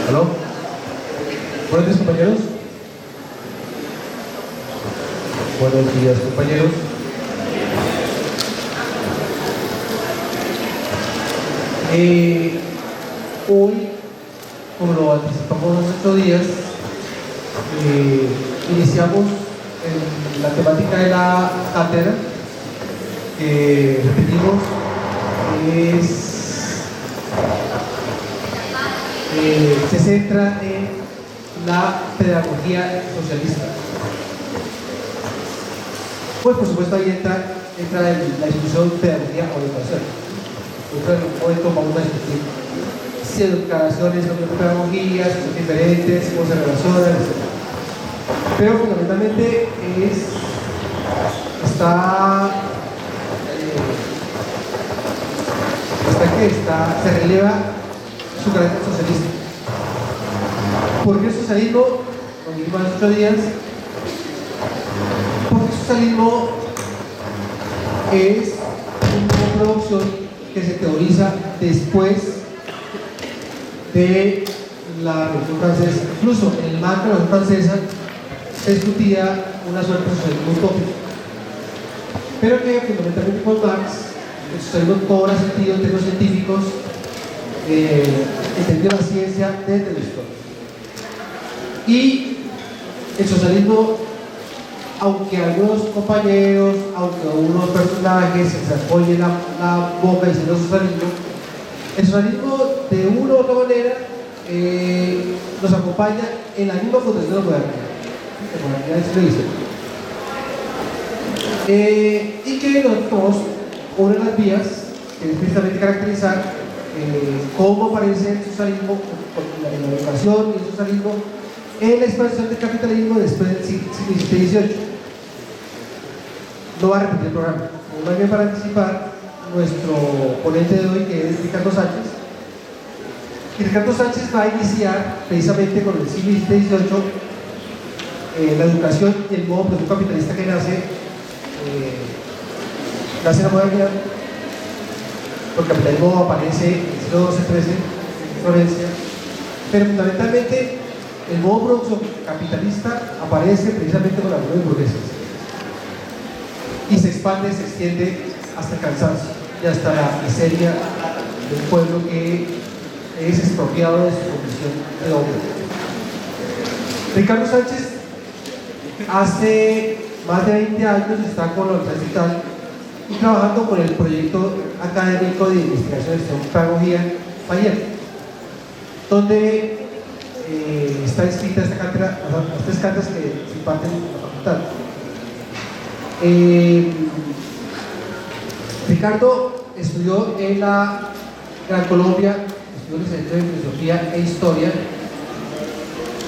¿Aló? Buenos días, compañeros. Buenos días, compañeros. Hoy, como lo anticipamos hace 8 días, iniciamos en la temática de la cátedra, que repetimos, se centra en la pedagogía socialista. Pues por supuesto ahí entra la discusión pedagogía o educación. Hoy vamos a discutir si educación es lo que pedagogía, si son diferentes, cómo se relacionan, etc. Pero fundamentalmente se releva su carácter socialista. ¿Por qué el socialismo? Lo dijimos hace 8 días. Porque el socialismo es una producción que se teoriza después de la Revolución Francesa. Incluso en el marco de la Revolución Francesa se discutía una suerte de socialismo utópico, pero que fundamentalmente con Marx el socialismo cobra sentido en términos científicos, entendió la ciencia desde la historia. Y el socialismo, aunque algunos compañeros, aunque algunos personajes se apoyen la boca diciendo socialismo, el socialismo de una u otra manera nos acompaña en la misma fundación de la modernidad del siglo XIX. Y que nosotros tomamos una de las vías que es precisamente caracterizar cómo aparece el socialismo en la educación y el socialismo en la expansión del capitalismo después del siglo XVIII. No va a repetir el programa, más bien para anticipar nuestro ponente de hoy, que es Ricardo Sánchez. Y Ricardo Sánchez va a iniciar precisamente con el siglo XVIII, la educación y el modo productivo capitalista que nace en la modernidad. El capitalismo aparece en el siglo XII-XIII en Florencia, pero fundamentalmente el modo productivo capitalista aparece precisamente con la revolución burguesa y se expande, se extiende hasta el cansancio y hasta la miseria de un pueblo que es expropiado de su condición de hombre. Ricardo Sánchez hace más de 20 años está con la Universidad Estatal y trabajando con el proyecto académico de investigación de pedagogía Mayer, donde está escrita esta cátedra, estas cátedras que se imparten en la facultad. Ricardo estudió en la Gran Colombia, estudió licenciatura en filosofía e historia,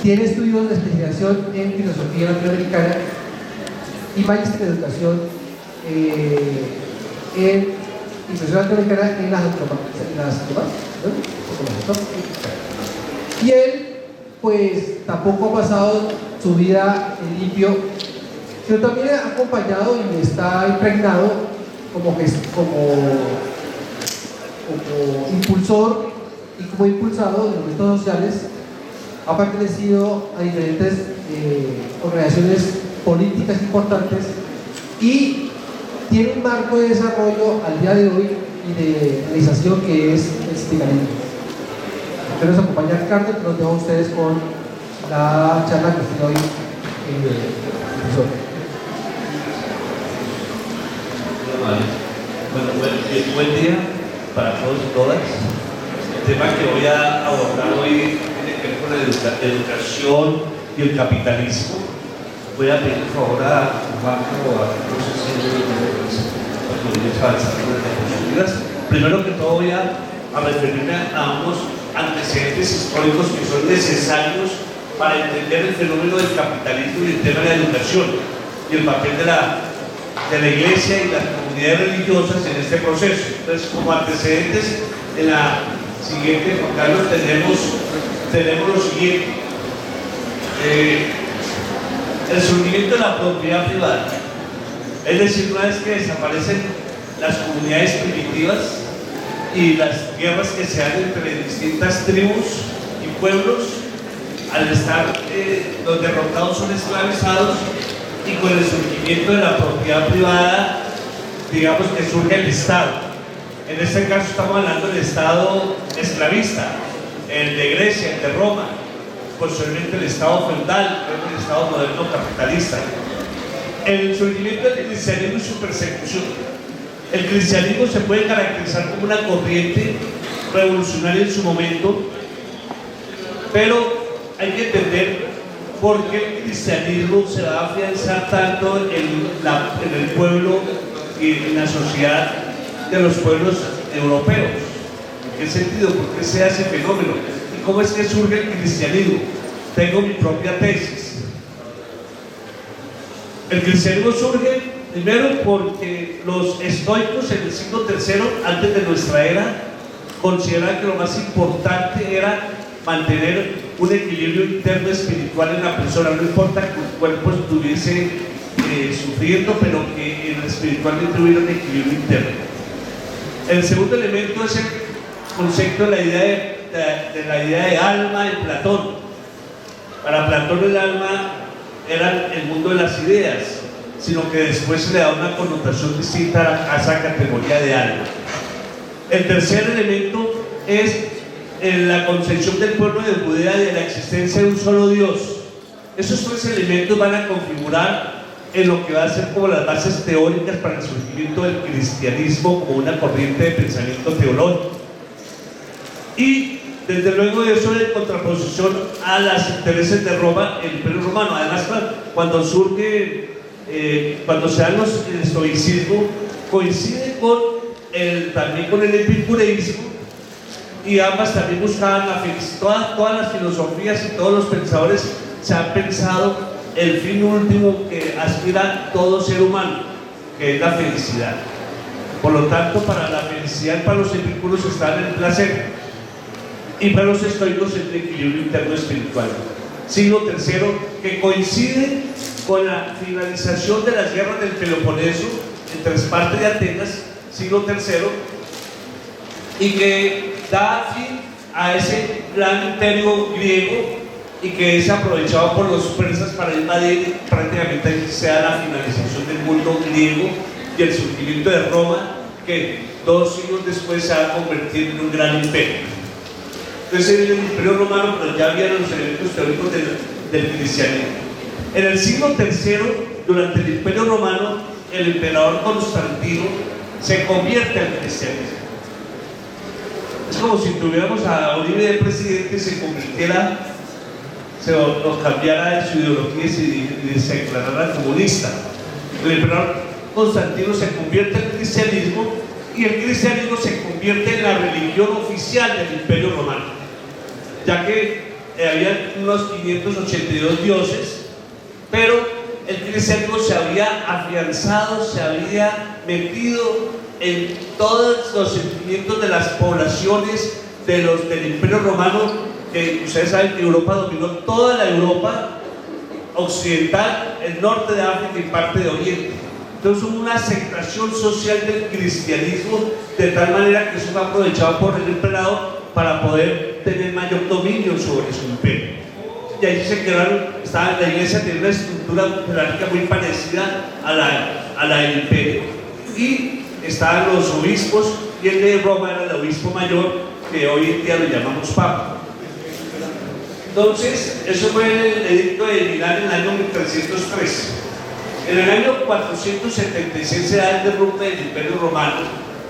tiene estudios de especialización en filosofía latinoamericana y magíster de educación en filosofía latinoamericana en las y él pues tampoco ha pasado su vida en limpio, pero también ha acompañado y está impregnado como impulsor y como impulsado de movimientos sociales. Ha pertenecido a diferentes organizaciones políticas importantes y tiene un marco de desarrollo al día de hoy y de realización que es el sindicalismo. Entonces nos acompaña Ricardo, que nos dejo a ustedes con la charla que estoy hoy profesor. Bueno, buen día para todos y todas. El tema que voy a abordar hoy tiene que ver con la educación y el capitalismo. Voy a pedir por favor a Juanjo o a los primero que todo voy a referirme a unos antecedentes históricos que son necesarios para entender el fenómeno del capitalismo y el tema de la educación y el papel de la Iglesia y las comunidades religiosas en este proceso. Entonces, como antecedentes, en la siguiente, Juan Carlos, tenemos lo siguiente: el surgimiento de la propiedad privada. Es decir, una vez que desaparecen las comunidades primitivas y las guerras que se dan entre distintas tribus y pueblos, al estar los derrotados son esclavizados, y con el surgimiento de la propiedad privada, digamos que surge el Estado. En este caso estamos hablando del Estado esclavista, el de Grecia, el de Roma, posteriormente el Estado feudal, luego el Estado moderno capitalista. El surgimiento del cristianismo y su persecución. El cristianismo se puede caracterizar como una corriente revolucionaria en su momento, pero hay que entender por qué el cristianismo se va a afianzar tanto en el pueblo y en la sociedad de los pueblos europeos. ¿En qué sentido? ¿Por qué se hace fenómeno? ¿Y cómo es que surge el cristianismo? Tengo mi propia tesis. El cristianismo surge primero porque los estoicos en el siglo III, antes de nuestra era, consideraban que lo más importante era mantener un equilibrio interno espiritual en la persona. No importa que el cuerpo estuviese sufriendo, pero que espiritualmente hubiera un equilibrio interno. El segundo elemento es el concepto de la idea de alma en Platón. Para Platón el alma era el mundo de las ideas, sino que después se le da una connotación distinta a esa categoría de alma. El tercer elemento es la concepción del pueblo de Judea de la existencia de un solo Dios. Esos tres elementos van a configurar en lo que va a ser como las bases teóricas para el surgimiento del cristianismo como una corriente de pensamiento teológico. Y desde luego eso en contraposición a los intereses de Roma, el Imperio Romano. Además, cuando se dan el estoicismo, coincide también con el epicureísmo, y ambas también buscaban la felicidad. Todas las filosofías y todos los pensadores se han pensado el fin último que aspira todo ser humano, que es la felicidad. Por lo tanto, para la felicidad, para los epicúreos está en el placer, y para los estoicos el equilibrio interno espiritual. Siglo III, que coincide con la finalización de las guerras del Peloponeso entre Esparta y Atenas, siglo III, y que da fin a ese gran imperio griego y que es aprovechado por los persas para invadir. Prácticamente sea la finalización del mundo griego y el surgimiento de Roma, que 2 siglos después se va a convertir en un gran imperio. Entonces el Imperio Romano, pero ya había los elementos teóricos del cristianismo. En el siglo III, durante el Imperio Romano, el emperador Constantino se convierte al cristianismo. Es como si tuviéramos a Uribe de presidente y se convirtiera, nos cambiara de su ideología y se declarara comunista. El emperador Constantino se convierte al cristianismo, y el cristianismo se convierte en la religión oficial del Imperio Romano, ya que había unos 582 dioses, pero el cristianismo se había afianzado, se había metido en todos los sentimientos de las poblaciones del Imperio Romano, que ustedes saben que Europa dominó toda la Europa occidental, el norte de África y parte de Oriente. Entonces hubo una aceptación social del cristianismo de tal manera que eso fue aprovechado por el emperador para poder tener mayor dominio sobre su imperio. Y ahí se quedaron, la iglesia tenía una estructura jerárquica muy parecida a la del imperio, y estaban los obispos, y el de Roma era el obispo mayor, que hoy en día lo llamamos papa. Entonces, eso fue el edicto de Milán en el año 1303. En el año 476 se da el derrumbe del Imperio Romano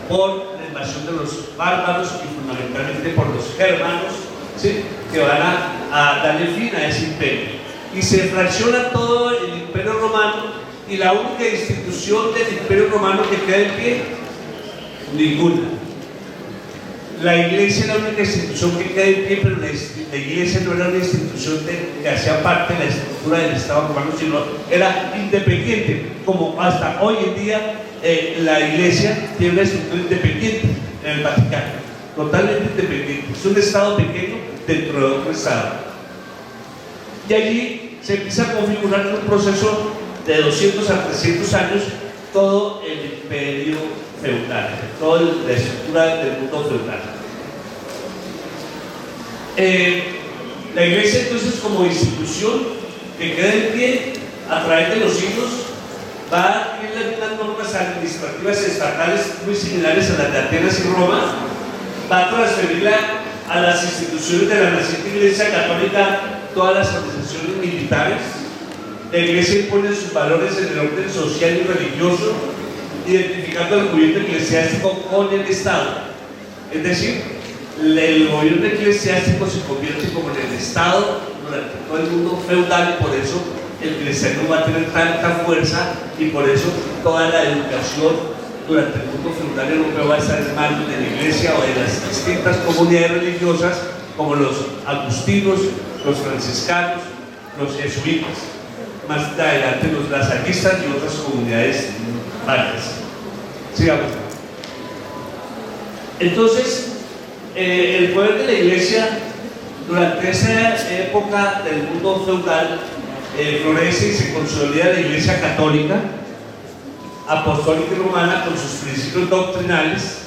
por la invasión de los bárbaros y fundamentalmente por los germanos, ¿sí?, que van a darle fin a ese imperio. Y se fracciona todo el Imperio Romano, y la única institución del Imperio Romano que queda en pie, ninguna. La iglesia es la única institución que queda en pie, pero la iglesia no era una institución que hacía parte de la estructura del Estado romano, sino era independiente, como hasta hoy en día la iglesia tiene una estructura independiente en el Vaticano, totalmente independiente. Es un Estado pequeño dentro de otro Estado. Y allí se empieza a configurar en un proceso de 200 a 300 años todo el imperio feudal, toda la estructura del mundo feudal. La iglesia entonces como institución que queda en pie a través de los siglos va a adquirir unas normas administrativas estatales muy similares a las de Atenas y Roma, va a transferirla a las instituciones de la naciente Iglesia Católica, todas las organizaciones militares. La iglesia impone sus valores en el orden social y religioso, identificando el gobierno eclesiástico con el Estado. Es decir, el gobierno eclesiástico se convierte como en el Estado durante todo el mundo feudal, y por eso el cristianismo va a tener tanta fuerza, y por eso toda la educación durante el mundo feudal europeo va a estar en manos de la iglesia o de las distintas comunidades religiosas, como los agustinos, los franciscanos, los jesuitas, más adelante los lasallistas y otras comunidades varias. Sigamos. Entonces, el poder de la iglesia durante esa época del mundo feudal florece y se consolida la iglesia católica, apostólica y romana, con sus principios doctrinales.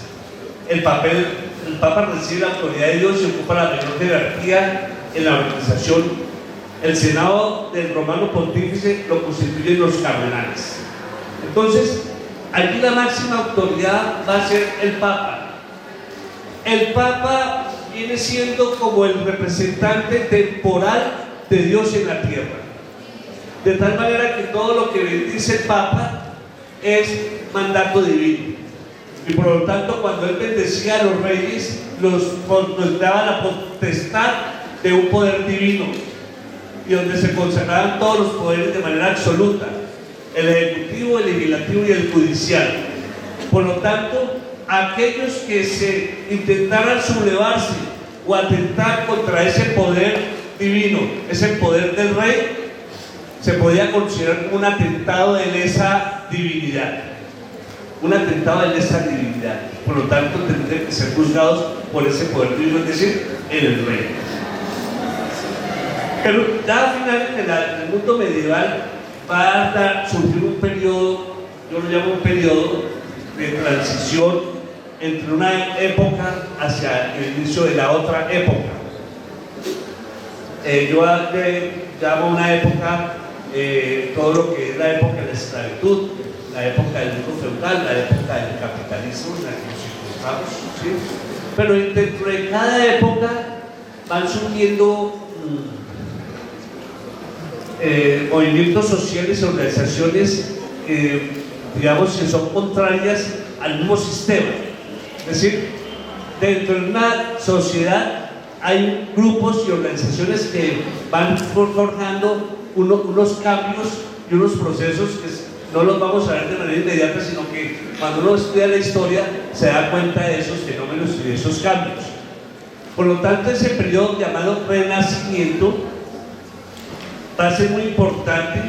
El Papa recibe la autoridad de Dios y ocupa la mayor jerarquía en la organización. El Senado del Romano Pontífice lo constituyen los cardenales. Entonces, aquí la máxima autoridad va a ser el Papa. El Papa viene siendo como el representante temporal de Dios en la tierra, de tal manera que todo lo que bendice el Papa es mandato divino, y por lo tanto cuando él bendecía a los reyes nos daba la potestad de un poder divino, y donde se consagraban todos los poderes de manera absoluta: el ejecutivo, el legislativo y el judicial. Por lo tanto, aquellos que se intentaran sublevarse o atentar contra ese poder divino, ese poder del rey, se podía considerar como un atentado de lesa divinidad, un atentado de lesa divinidad. Por lo tanto, tendrían que ser juzgados por ese poder divino, es decir, en el rey. Pero ya al final, en el mundo medieval, va a surgir un periodo, yo lo llamo un periodo de transición entre una época hacia el inicio de la otra época. Yo llamo una época todo lo que es la época de la esclavitud, la época del mundo feudal, la época del capitalismo en la que nos encontramos, ¿sí? Pero dentro de cada época van surgiendo movimientos sociales y organizaciones digamos que son contrarias al mismo sistema. Es decir, dentro de una sociedad hay grupos y organizaciones que van forjando unos cambios y unos procesos que no los vamos a ver de manera inmediata, sino que cuando uno estudia la historia se da cuenta de esos fenómenos y de esos cambios. Por lo tanto, ese periodo llamado Renacimiento va a ser muy importante,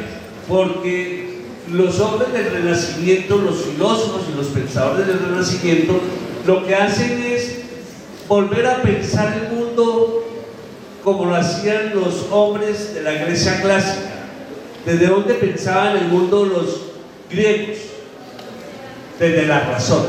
porque los hombres del Renacimiento, los filósofos y los pensadores del Renacimiento, lo que hacen es volver a pensar el mundo como lo hacían los hombres de la Grecia clásica. ¿Desde dónde pensaban el mundo los griegos? Desde la razón.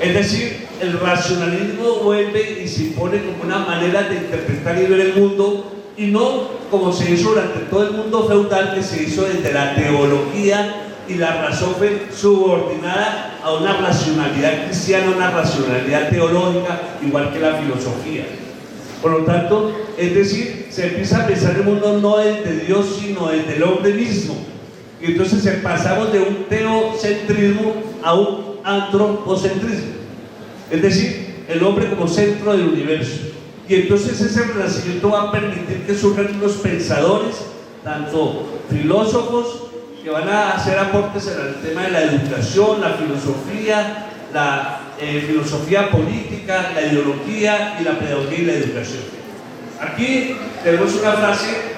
Es decir, el racionalismo vuelve y se impone como una manera de interpretar y ver el mundo, y no como se hizo durante todo el mundo feudal, que se hizo desde la teología, y la razón fue subordinada a una racionalidad cristiana, una racionalidad teológica, igual que la filosofía. Por lo tanto, es decir, se empieza a pensar el mundo no desde Dios, sino desde el hombre mismo. Y entonces pasamos de un teocentrismo a un antropocentrismo, es decir, el hombre como centro del universo. Y entonces ese renacimiento va a permitir que surjan unos pensadores, tanto filósofos, que van a hacer aportes en el tema de la educación, la filosofía, filosofía política, la ideología y la pedagogía y la educación. Aquí tenemos una frase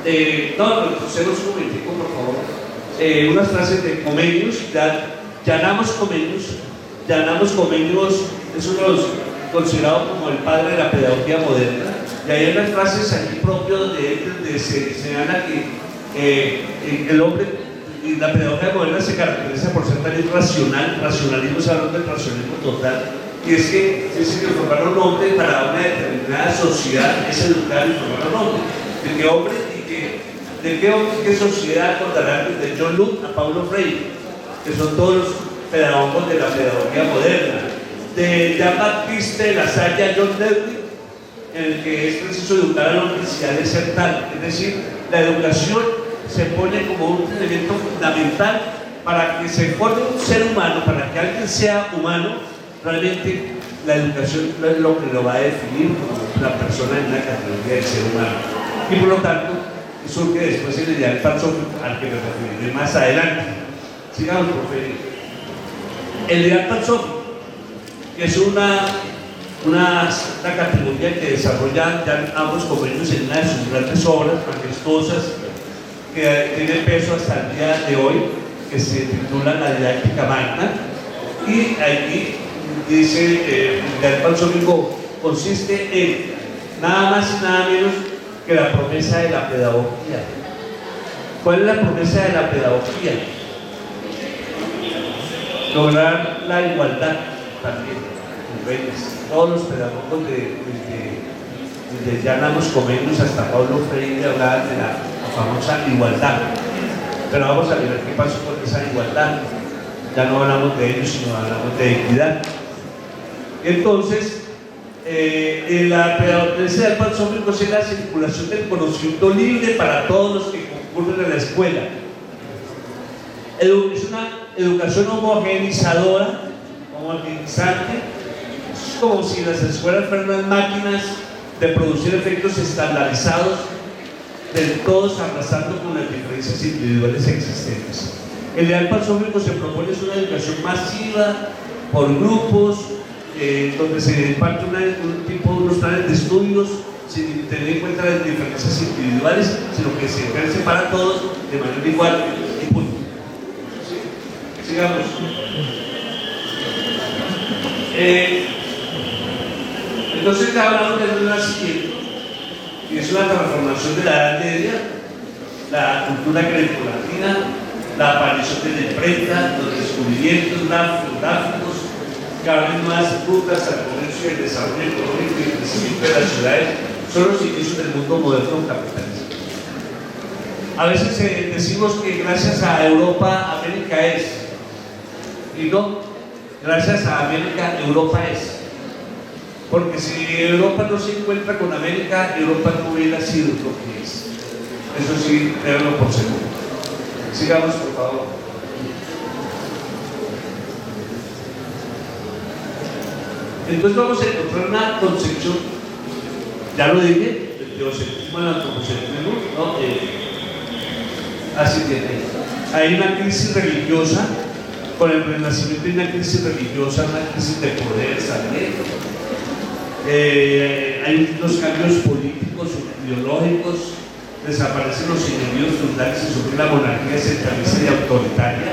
retrocedemos un momentico, por favor. Unas frases de Comenius. Jannaeus Comenius es uno de los considerado como el padre de la pedagogía moderna, y hay unas frases aquí propias de él donde se señala que el hombre y la pedagogía moderna se caracteriza por ser tan irracional. Racionalismo es hablando del racionalismo total, Y es que dice que formar un hombre para una determinada sociedad es educar y formar un hombre. ¿De qué hombre y qué sociedad acordarán desde John Locke a Paulo Freire, que son todos los pedagogos de la pedagogía moderna? De Jean-Baptiste de la Salle a John Dewey, en el que es preciso educar a la universidad de ser tal. Es decir, la educación se pone como un elemento fundamental para que se forme un ser humano, para que alguien sea humano. Realmente la educación no es lo que lo va a definir como una persona en una categoría de ser humano. Y por lo tanto, surge después el ideal falsófico al que me referiré más adelante. Sigamos, profe. El ideal falsófico es una categoría que desarrollan ya ambos convenios en una de sus grandes obras majestuosas que tiene peso hasta el día de hoy, que se titula La Didáctica Magna. Y aquí dice el ideal falsófico consiste en nada más y nada menos que la promesa de la pedagogía. ¿Cuál es la promesa de la pedagogía? Lograr la igualdad también. Todos los pedagogos desde Jan Amos Comenius hasta Paulo Freire hablaban de la famosa igualdad. Pero vamos a ver qué pasó con esa igualdad. Ya no hablamos de ellos, sino hablamos de equidad. Entonces, la pedagogía del falsófico es la circulación del conocimiento libre para todos los que concurren a la escuela. Es una educación homogeneizadora, homogeneizante. Es como si las escuelas fueran unas máquinas de producir efectos estandarizados, del todos arrasando con las diferencias individuales existentes. El ideal falsófico se propone es una educación masiva, por grupos, donde se imparte unos planes de estudios sin tener en cuenta las diferencias individuales, sino que se ejerce para todos de manera igual y punto. ¿Sí? Sigamos. Entonces ya hablamos de una siguiente, y es una transformación de la Edad Media, la cultura grecolatina, la aparición de la imprenta, los descubrimientos gráficos, cada vez más rutas al comercio y el desarrollo económico y el crecimiento de las ciudades son los inicios del mundo moderno capitalista. A veces decimos que gracias a Europa, América es, y no, gracias a América, Europa es. Porque si Europa no se encuentra con América, Europa no hubiera sido lo que es. Eso sí, ténganlo por seguro. Sigamos, por favor. Entonces vamos a encontrar una concepción, ya lo dije, el teocentrismo, el antropocentrismo, ¿no? Así que hay una crisis religiosa, con el Renacimiento hay una crisis religiosa, una crisis de poder también. Hay unos cambios políticos, ideológicos, desaparecen los señoríos feudales y surge la monarquía centralista y autoritaria.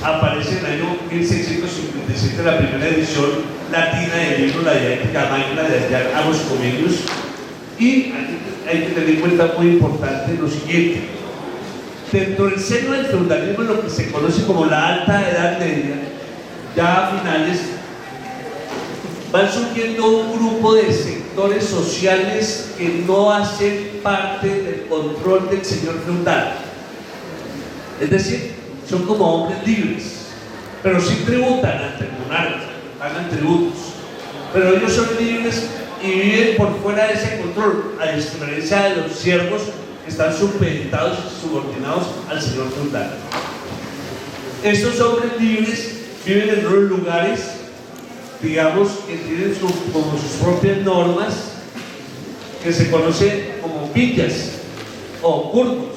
Aparece en el año 1657 la primera edición latina del libro La Didáctica Magna de Jan Amos Comenius. Y hay que tener en cuenta muy importante lo siguiente: dentro del seno del feudalismo, lo que se conoce como la Alta Edad Media, ya a finales, van surgiendo un grupo de sectores sociales que no hacen parte del control del señor feudal. Es decir, son como hombres libres, pero sí tributan ante el monarca, pagan tributos, pero ellos son libres y viven por fuera de ese control, a diferencia de los siervos que están supeditados y subordinados al señor feudal. Estos hombres libres viven en unos lugares, digamos, que tienen como sus propias normas, que se conocen como villas o curdos.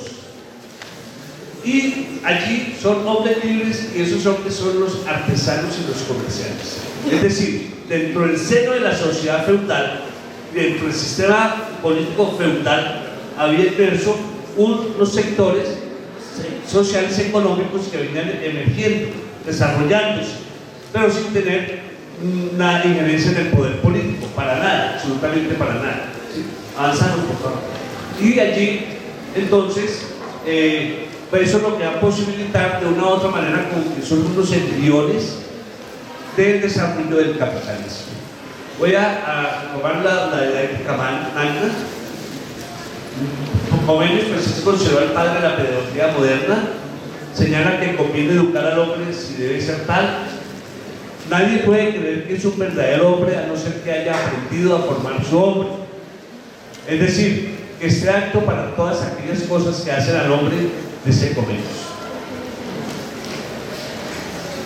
Y allí son hombres libres, y esos hombres son los artesanos y los comerciantes. Es decir, dentro del seno de la sociedad feudal, dentro del sistema político feudal, había inmerso unos sectores sociales y económicos que venían emergiendo, desarrollándose, pero sin tener una injerencia en el poder político, para nada, absolutamente para nada. ¿Sí? Avanzamos, por favor. Y allí, entonces, eso es lo que va a posibilitar de una u otra manera, como que son unos embriones del desarrollo del capitalismo. Voy a tomar la dialéctica magna. Comenius, pues es considerado el padre de la pedagogía moderna. Señala que conviene educar al hombre si debe ser tal. Nadie puede creer que es un verdadero hombre a no ser que haya aprendido a formar su hombre. Es decir, que esté apto para todas aquellas cosas que hacen al hombre, dice Comenius.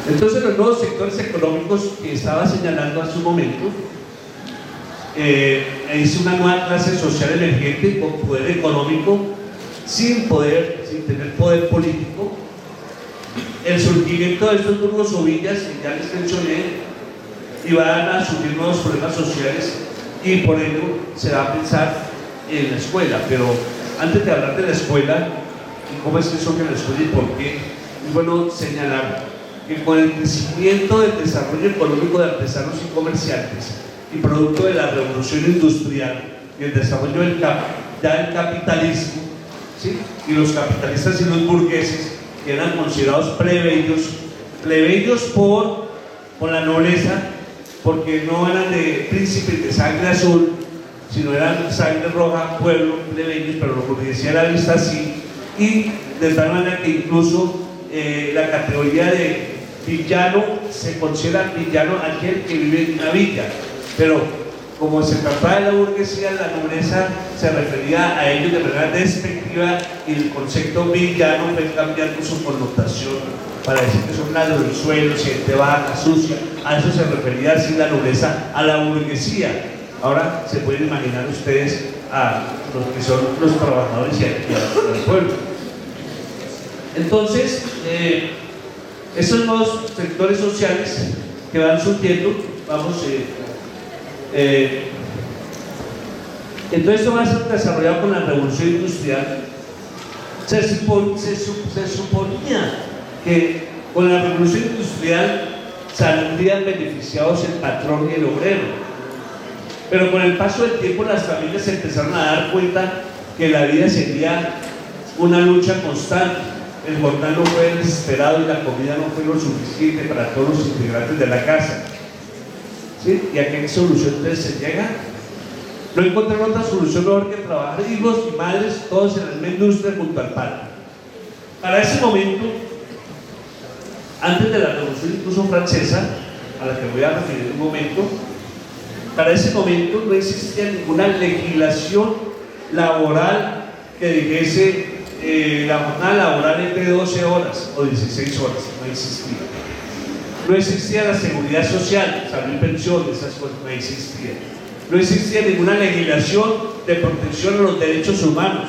Entonces, los nuevos sectores económicos que estaba señalando hace un momento, es una nueva clase social emergente con poder económico, sin tener poder político. El surgimiento de estos grupos ovillas que ya les mencioné, y van a surgir nuevos problemas sociales, y por ello se va a pensar en la escuela. Pero antes de hablar de la escuela y cómo es que surge la escuela y por qué, es bueno señalar que con el crecimiento del desarrollo económico de artesanos y comerciantes y producto de la revolución industrial y el desarrollo del capitalismo, ¿sí? Y los capitalistas y los burgueses, que eran considerados plebeyos por la nobleza, porque no eran de príncipes de sangre azul, sino eran sangre roja, pueblo, plebeyos, pero la burguesía era vista así, y de tal manera que incluso la categoría de villano, se considera villano aquel que vive en una villa, pero como se trataba de la burguesía, la nobleza se refería a ellos de manera despectiva, y el concepto villano fue cambiando su connotación para decir que son ladronzuelos, gente baja, sucia. A eso se refería así la nobleza, a la burguesía. Ahora se pueden imaginar ustedes a los que son los trabajadores y al pueblo. Entonces, estos nuevos sectores sociales que van surgiendo, entonces esto va a ser desarrollado con la revolución industrial. Se suponía que con la revolución industrial saldrían beneficiados el patrón y el obrero, pero con el paso del tiempo las familias se empezaron a dar cuenta que la vida sería una lucha constante. El jornal no fue desesperado y la comida no fue lo suficiente para todos los integrantes de la casa, ¿sí? ¿Y a qué solución entonces se llega? No encontraron otra solución mejor que trabajar hijos y madres todos en la misma industria junto al padre. Para ese momento, antes de la Revolución incluso francesa, a la que voy a referir en un momento, para ese momento no existía ninguna legislación laboral que dijese la jornada laboral es de 12 horas o 16 horas, no existía. No existía la seguridad social, salud y pensión, esas cosas no existían. No existía ninguna legislación de protección a los derechos humanos.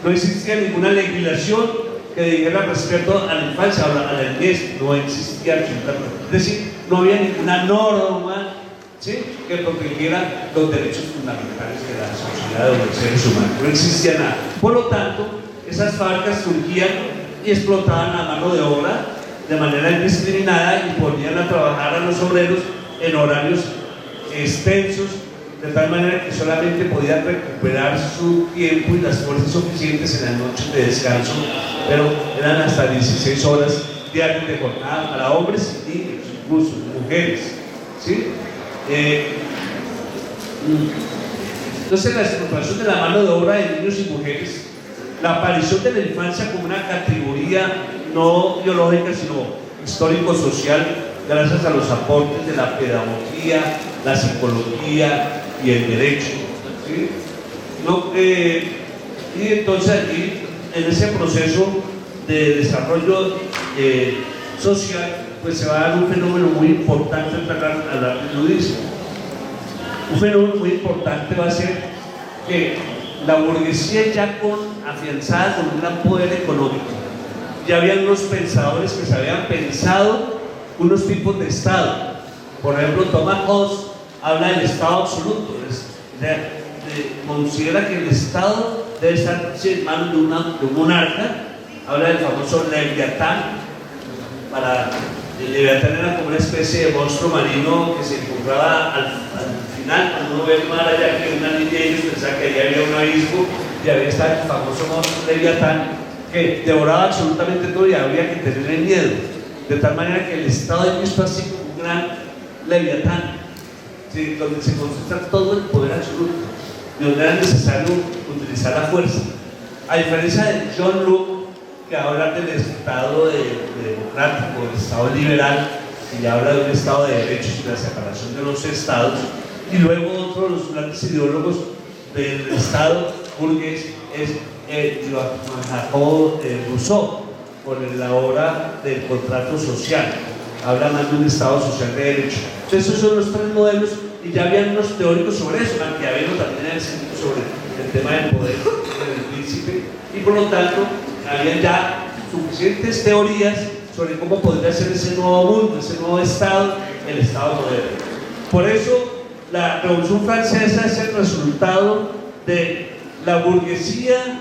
No existía ninguna legislación que dijera respeto a la infancia, a la niñez. No existía absolutamente. Es decir, no había ninguna norma, ¿sí?, que protegiera los derechos fundamentales de la sociedad de los seres humanos. No existía nada. Por lo tanto, esas fábricas surgían y explotaban la mano de obra de manera indiscriminada y ponían a trabajar a los obreros en horarios extensos, de tal manera que solamente podían recuperar su tiempo y las fuerzas suficientes en las noches de descanso, pero eran hasta 16 horas diarias de jornada para hombres y niños, incluso mujeres, ¿sí? Entonces, la explotación de la mano de obra de niños y mujeres, la aparición de la infancia como una categoría no biológica sino histórico-social, gracias a los aportes de la pedagogía, la psicología y el derecho, ¿sí? Y entonces aquí, en ese proceso de desarrollo social, pues se va a dar un fenómeno muy importante al arte ludismo. Un fenómeno muy importante va a ser que la burguesía, ya afianzada con un gran poder económico, ya habían unos pensadores que se habían pensado unos tipos de Estado. Por ejemplo, Thomas Hobbes habla del Estado absoluto, considera que el Estado debe estar en manos de un monarca. Habla del famoso Leviatán. El Leviatán era como una especie de monstruo marino que se encontraba al final, cuando uno ve el mar allá, que una línea, ellos pensaban que allá había un abismo y había estado el famoso monstruo Leviatán que devoraba absolutamente todo y había que tenerle miedo, de tal manera que el Estado es visto así como un gran leviatán, ¿sí? Donde se concentra todo el poder absoluto, y donde era necesario utilizar la fuerza. A diferencia de John Locke, que habla del Estado democrático, del Estado liberal, que ya habla de un Estado de derechos y de la separación de los Estados, y luego otro de los grandes ideólogos del Estado burgués es Jean-Jacques Rousseau, con la obra del contrato social. Habla más de un Estado social de derecho. Entonces, esos son los tres modelos, y ya habían unos teóricos sobre eso. Maquiavelo también había escrito sobre el tema del poder del príncipe, y por lo tanto, habían ya suficientes teorías sobre cómo podría ser ese nuevo mundo, ese nuevo Estado, el Estado moderno. Por eso, la Revolución Francesa es el resultado de la burguesía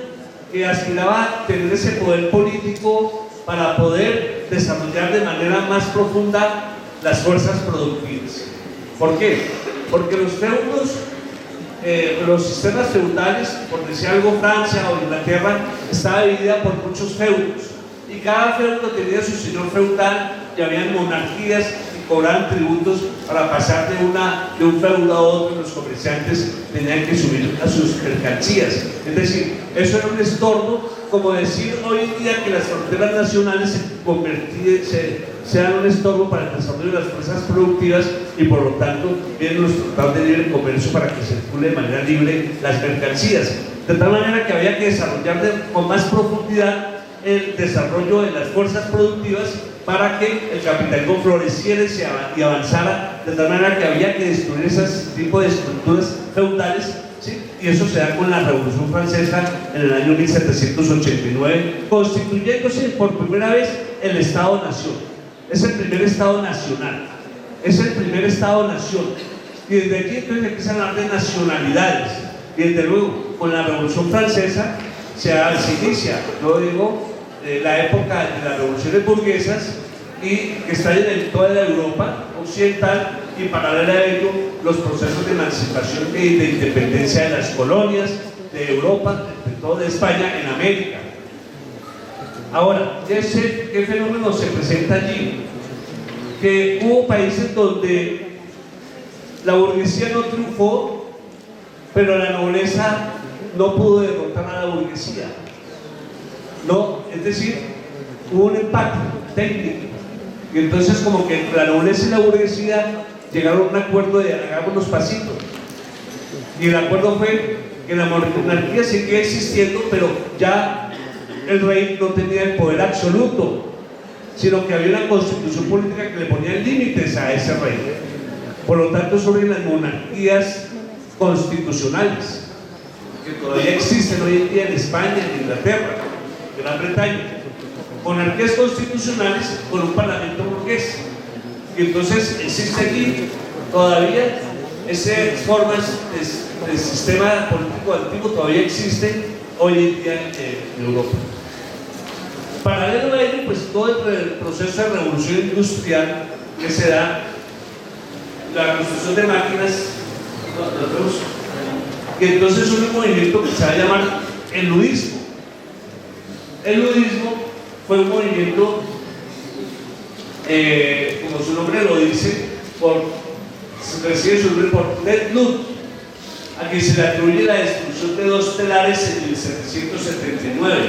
que aspiraba a tener ese poder político para poder desarrollar de manera más profunda las fuerzas productivas. ¿Por qué? Porque los feudos, los sistemas feudales, por decir algo, Francia o Inglaterra, estaba dividida por muchos feudos, y cada feudo tenía su señor feudal, y habían monarquías y cobraban tributos para pasar de un feudo a otro. Los comerciantes tenían que subir a sus mercancías. Es decir, eso era un estorbo, como decir hoy en día que las fronteras nacionales sean un estorbo para el desarrollo de las fuerzas productivas, y por lo tanto vienen los tratados de libre comercio para que circule de manera libre las mercancías, de tal manera que había que desarrollar con más profundidad el desarrollo de las fuerzas productivas para que el capitalismo floreciera y avanzara, de tal manera que había que destruir ese tipo de estructuras feudales, ¿sí? Y eso se da con la Revolución Francesa en el año 1789, constituyéndose por primera vez el Estado-Nación. Es el primer Estado nacional, es el primer Estado-Nación, y desde aquí entonces empiezan a hablar de nacionalidades, y desde luego con la Revolución Francesa se inicia, yo digo, la época de las revoluciones burguesas, y que estallan en toda la Europa occidental, y paralelo a ello los procesos de emancipación y de independencia de las colonias de Europa, de toda España, en América. Ahora, ¿qué fenómeno se presenta allí? Que hubo países donde la burguesía no triunfó, pero la nobleza no pudo derrotar a la burguesía. No, es decir, hubo un empate técnico, y entonces como que la nobleza y la burguesía llegaron a un acuerdo de hagamos los pasitos, y el acuerdo fue que la monarquía seguía existiendo, pero ya el rey no tenía el poder absoluto, sino que había una constitución política que le ponía límites a ese rey. Por lo tanto, sobre las monarquías constitucionales que todavía existen hoy en día en España, en Inglaterra, Gran Bretaña, monarquías constitucionales con un parlamento burgués. Y entonces existe aquí todavía esas formas de sistema político antiguo, todavía existen hoy en día en Europa. Paralelo a ello, pues todo el proceso de revolución industrial que se da, la construcción de máquinas, que entonces es un movimiento que se va a llamar el ludismo. El ludismo fue un movimiento, como su nombre lo dice, recibe su nombre por Ned Ludd, a quien se le atribuye la destrucción de dos telares en 1779,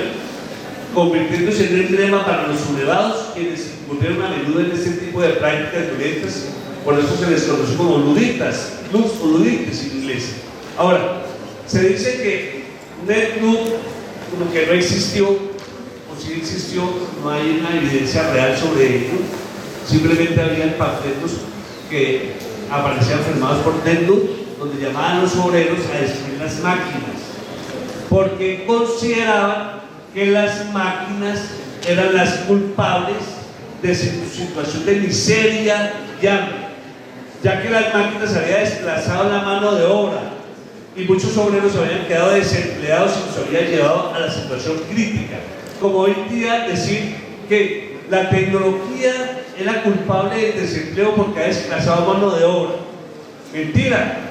convirtiéndose en un emblema para los sublevados, quienes incurrieron a menudo en este tipo de prácticas violentas. Por eso se les conoce como luditas, Luds o ludites en inglés. Ahora, se dice que Ned Ludd, como que no existió, o si existió, no hay una evidencia real sobre ello. Simplemente habían panfletos que aparecían firmados por Ned Ludd, donde llamaban a los obreros a destruir las máquinas, porque consideraban que las máquinas eran las culpables de su situación de miseria y hambre, ya que las máquinas habían desplazado la mano de obra y muchos obreros habían quedado desempleados y los habían llevado a la situación crítica. Como hoy en día decir que la tecnología es la culpable del desempleo porque ha desplazado mano de obra. Mentira.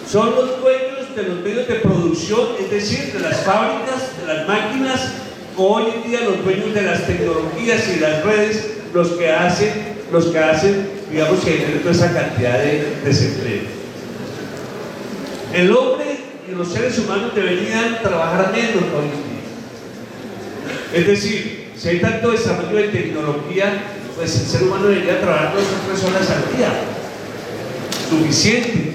Son los dueños de los medios de producción, es decir, de las fábricas, de las máquinas, hoy en día los dueños de las tecnologías y las redes, los que hacen los que hacen, digamos, que hay toda esa cantidad de desempleo. El hombre y los seres humanos deberían trabajar menos hoy en día. Es decir, si hay tanto desarrollo de tecnología, pues el ser humano debería trabajar 2 o 3 horas al día. Suficiente.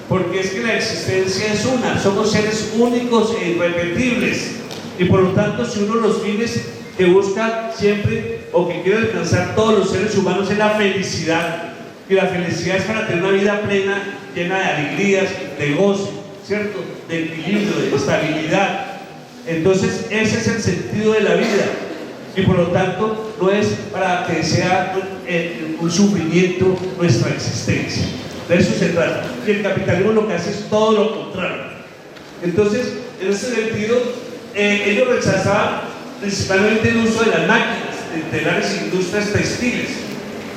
Porque es que la existencia es una, somos seres únicos e irrepetibles. Y por lo tanto, si uno de los fines que busca siempre o que quiere alcanzar todos los seres humanos es la felicidad. Y la felicidad es para tener una vida plena, llena de alegrías, de gozo, ¿cierto? De equilibrio, de estabilidad. Entonces, ese es el sentido de la vida. Y por lo tanto, no es para que sea un sufrimiento nuestra existencia. De eso se trata. Y el capitalismo lo que hace es todo lo contrario. Entonces, en ese sentido, ellos rechazaban principalmente el uso de las máquinas, de telares e industrias textiles,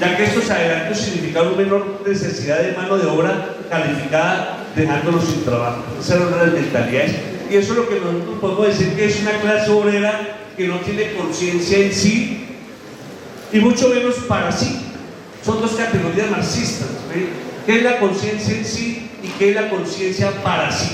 ya que estos adelantos significaban una menor necesidad de mano de obra calificada, dejándolos sin trabajo. Esas eran las mentalidades. Y eso es lo que nosotros podemos decir que es una clase obrera que no tiene conciencia en sí y mucho menos para sí. Son 2 categorías marxistas, ¿sí? ¿Qué es la conciencia en sí y qué es la conciencia para sí?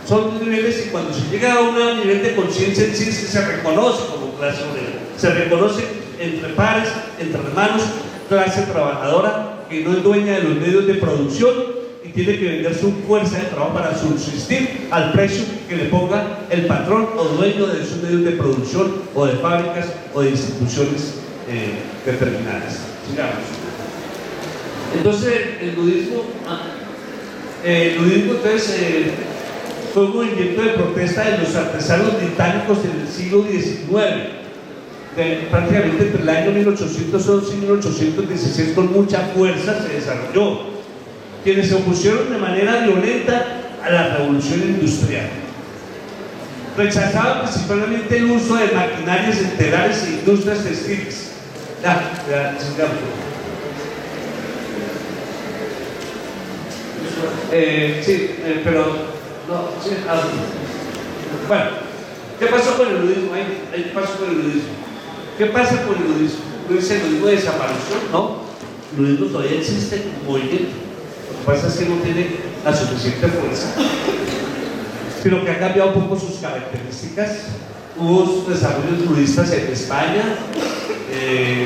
Son 2 niveles y cuando se llega a un nivel de conciencia en sí se reconoce como clase obrera, se reconoce entre pares, entre hermanos, clase trabajadora que no es dueña de los medios de producción y tiene que vender su fuerza de trabajo para subsistir al precio que le ponga el patrón o dueño de sus medios de producción o de fábricas o de instituciones determinadas. Sigamos. Entonces el ludismo entonces, fue un movimiento de protesta de los artesanos británicos en el siglo XIX, prácticamente entre el año 1811 y 1816 con mucha fuerza se desarrolló, quienes se opusieron de manera violenta a la revolución industrial. Rechazaban principalmente el uso de maquinarias en telares e industrias textiles. Pero no, sí, bueno, ¿qué pasó con el ludismo? ¿Qué pasó con el ludismo? ¿Qué pasa con el ludismo? ¿El ludismo desapareció? No, el ludismo todavía existe como movimiento. Lo que pasa es que no tiene la suficiente fuerza, pero que ha cambiado un poco sus características. Hubo desarrollos ludistas en España,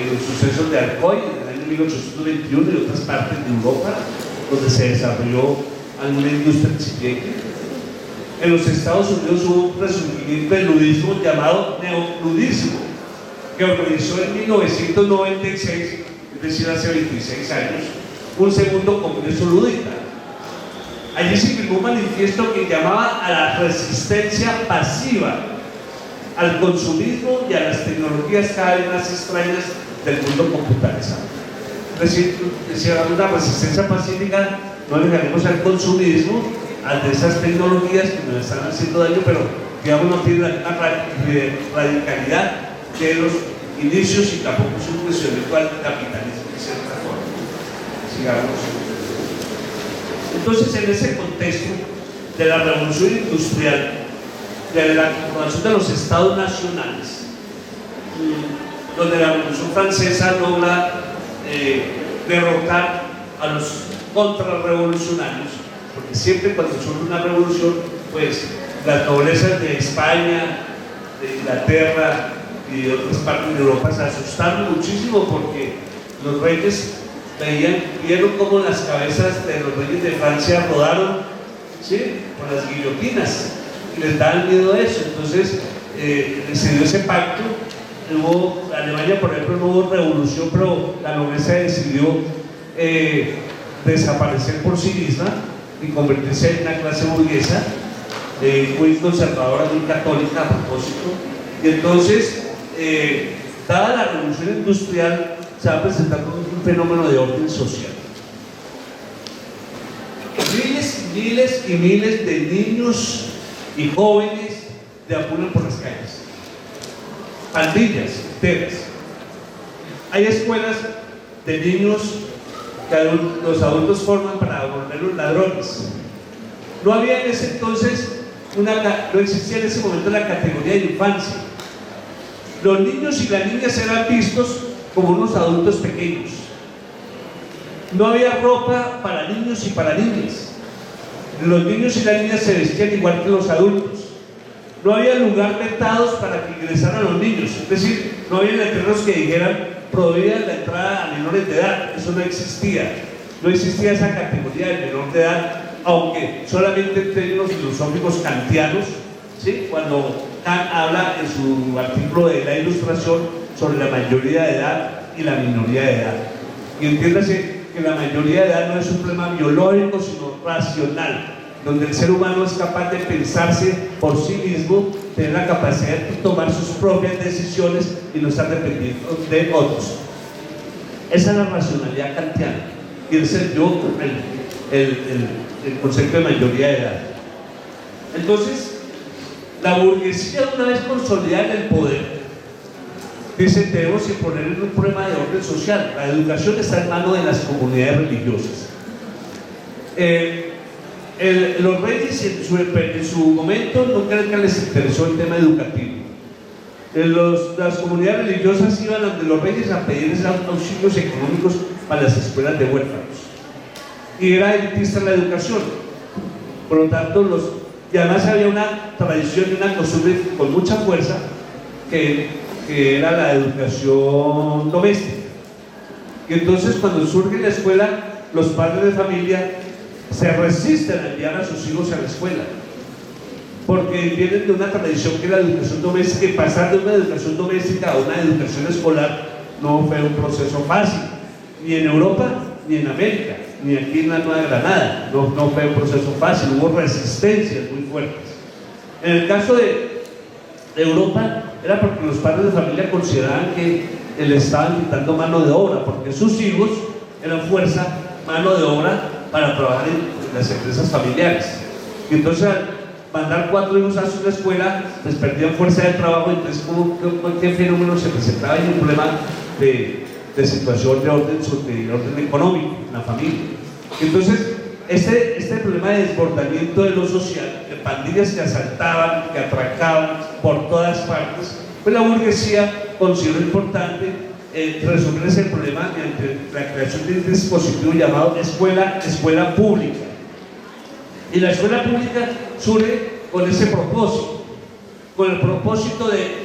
los sucesos de Alcoy en el año 1821 y otras partes de Europa, donde se desarrolló alguna industria incipiente. En los Estados Unidos hubo un resurgimiento del ludismo llamado neoludismo, que organizó en 1996, es decir, hace 26 años, un segundo congreso ludita. Allí se firmó un manifiesto que llamaba a la resistencia pasiva, al consumismo y a las tecnologías cada vez más extrañas del mundo computarizado. Es decir, decía una resistencia pacífica, no le ganemos al consumismo, a esas tecnologías que nos están haciendo daño, pero digamos no tiene la misma radicalidad de los inicios y tampoco su cuestionamiento al capitalismo de cierta forma. Sigamos. Entonces, en ese contexto de la revolución industrial, de la formación de los estados nacionales, donde la revolución francesa logra derrotar a los contrarrevolucionarios, porque siempre cuando surge una revolución, pues las noblezas de España, de Inglaterra y de otras partes de Europa se asustaron muchísimo porque los reyes vieron cómo las cabezas de los reyes de Francia rodaron, ¿sí?, con las guillotinas, y les daban miedo a eso. Entonces se dio ese pacto. Alemania, por ejemplo, no hubo revolución, pero la nobleza decidió desaparecer por sí misma y convertirse en una clase burguesa muy conservadora, muy católica a propósito. Y entonces, dada la revolución industrial, se va a presentar como un fenómeno de orden social. Miles y miles de niños y jóvenes deambulan por las calles, pandillas enteras. Hay escuelas de niños que los adultos forman para volverlos ladrones. No había en ese entonces no existía en ese momento la categoría de infancia. Los niños y las niñas eran vistos como unos adultos pequeños. No había ropa para niños y para niñas. Los niños y las niñas se vestían igual que los adultos. No había lugar vetados para que ingresaran los niños, es decir, no había letreros que dijeran prohibida la entrada a menores de edad. Eso no existía. No existía esa categoría de menor de edad, aunque solamente en términos filosóficos kantianos, ¿sí? Cuando Kant habla en su artículo de la Ilustración sobre la mayoría de edad y la minoría de edad. Y entiéndase que la mayoría de edad no es un problema biológico, sino racional, donde el ser humano es capaz de pensarse por sí mismo, tener la capacidad de tomar sus propias decisiones y no estar dependiendo de otros. Esa es la racionalidad kantiana. Y ese es el concepto de mayoría de edad. Entonces, la burguesía, una vez consolidada en el poder, dice: tenemos que poner en un problema de orden social. La educación está en manos de las comunidades religiosas. Los reyes en su momento no creo que les interesó el tema educativo. Las comunidades religiosas iban ante los reyes a pedirles auxilios económicos para las escuelas de huérfanos. Y era elitista la educación. Por lo tanto, y además había una tradición y una costumbre con mucha fuerza que era la educación doméstica. Y entonces, cuando surge la escuela, los padres de familia se resisten a enviar a sus hijos a la escuela, porque vienen de una tradición que es la educación doméstica, y pasar de una educación doméstica a una educación escolar no fue un proceso fácil, ni en Europa, ni en América, ni aquí en la Nueva Granada. No fue un proceso fácil, hubo resistencias muy fuertes. En el caso de Europa, era porque los padres de familia consideraban que le estaban quitando mano de obra, porque sus hijos eran fuerza, mano de obra para trabajar en las empresas familiares. Y entonces, al mandar 4 hijos a su escuela, les perdían fuerza de trabajo. Entonces, ¿qué fenómeno se presentaba? Y un problema de situación de orden económico en la familia. Entonces, este problema de desbordamiento de lo social, de pandillas que asaltaban, que atracaban por todas partes, pues la burguesía consideró importante resolver ese problema mediante la creación de un dispositivo llamado escuela pública. Y la escuela pública surge con ese propósito, con el propósito de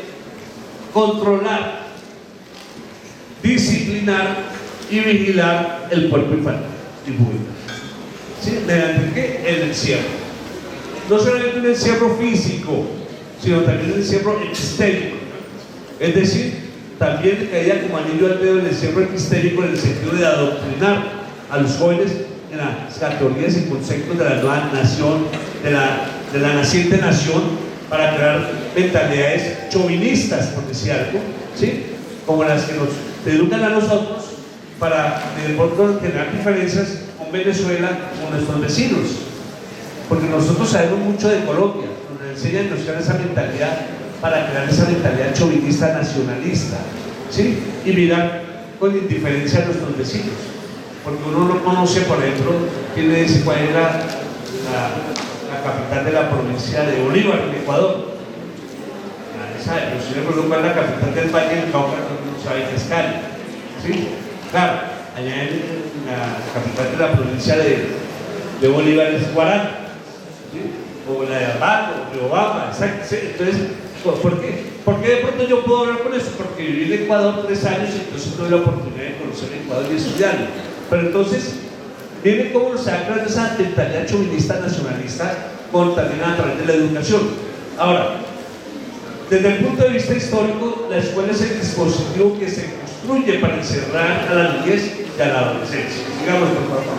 controlar, disciplinar y vigilar el cuerpo infantil y juvenil. ¿Sí? ¿Mediante qué? El encierro. No solamente un encierro físico, sino también un encierro epistérico. Es decir, también caía como anillo al dedo el encierro epistérico en el sentido de adoctrinar a los jóvenes en las categorías y conceptos de la nueva nación, de la naciente nación, para crear mentalidades chauvinistas, por decir algo, ¿sí? Como las que nos educan a nosotros para de pronto generar diferencias con Venezuela, con nuestros vecinos, porque nosotros sabemos mucho de Colombia, nos enseñan, nos crean esa mentalidad para crear esa mentalidad chauvinista nacionalista, ¿sí? Y mirar con indiferencia a nuestros vecinos, porque uno no conoce, por ejemplo, quién le dice cuál era la capital de la provincia de Bolívar, en Ecuador. Nadie sabe, pero si le pregunto cuál es la capital del Valle del Cauca, no sabe que es Cali, ¿sí? Claro, allá en la capital de la provincia de Bolívar es Guarán, ¿sí? O la de Abaco, de Obama, exacto. ¿Sí? Entonces, ¿por qué? Porque de pronto yo puedo hablar con eso, porque viví en Ecuador 3 años y entonces tuve la oportunidad de conocer Ecuador y estudiarlo. Pero entonces, miren cómo se ha creado esa mentalidad chauvinista nacionalista también a través de la educación. Ahora, desde el punto de vista histórico, la escuela es el dispositivo que se construye para encerrar a la niñez y a la adolescencia. Sigamos, por favor.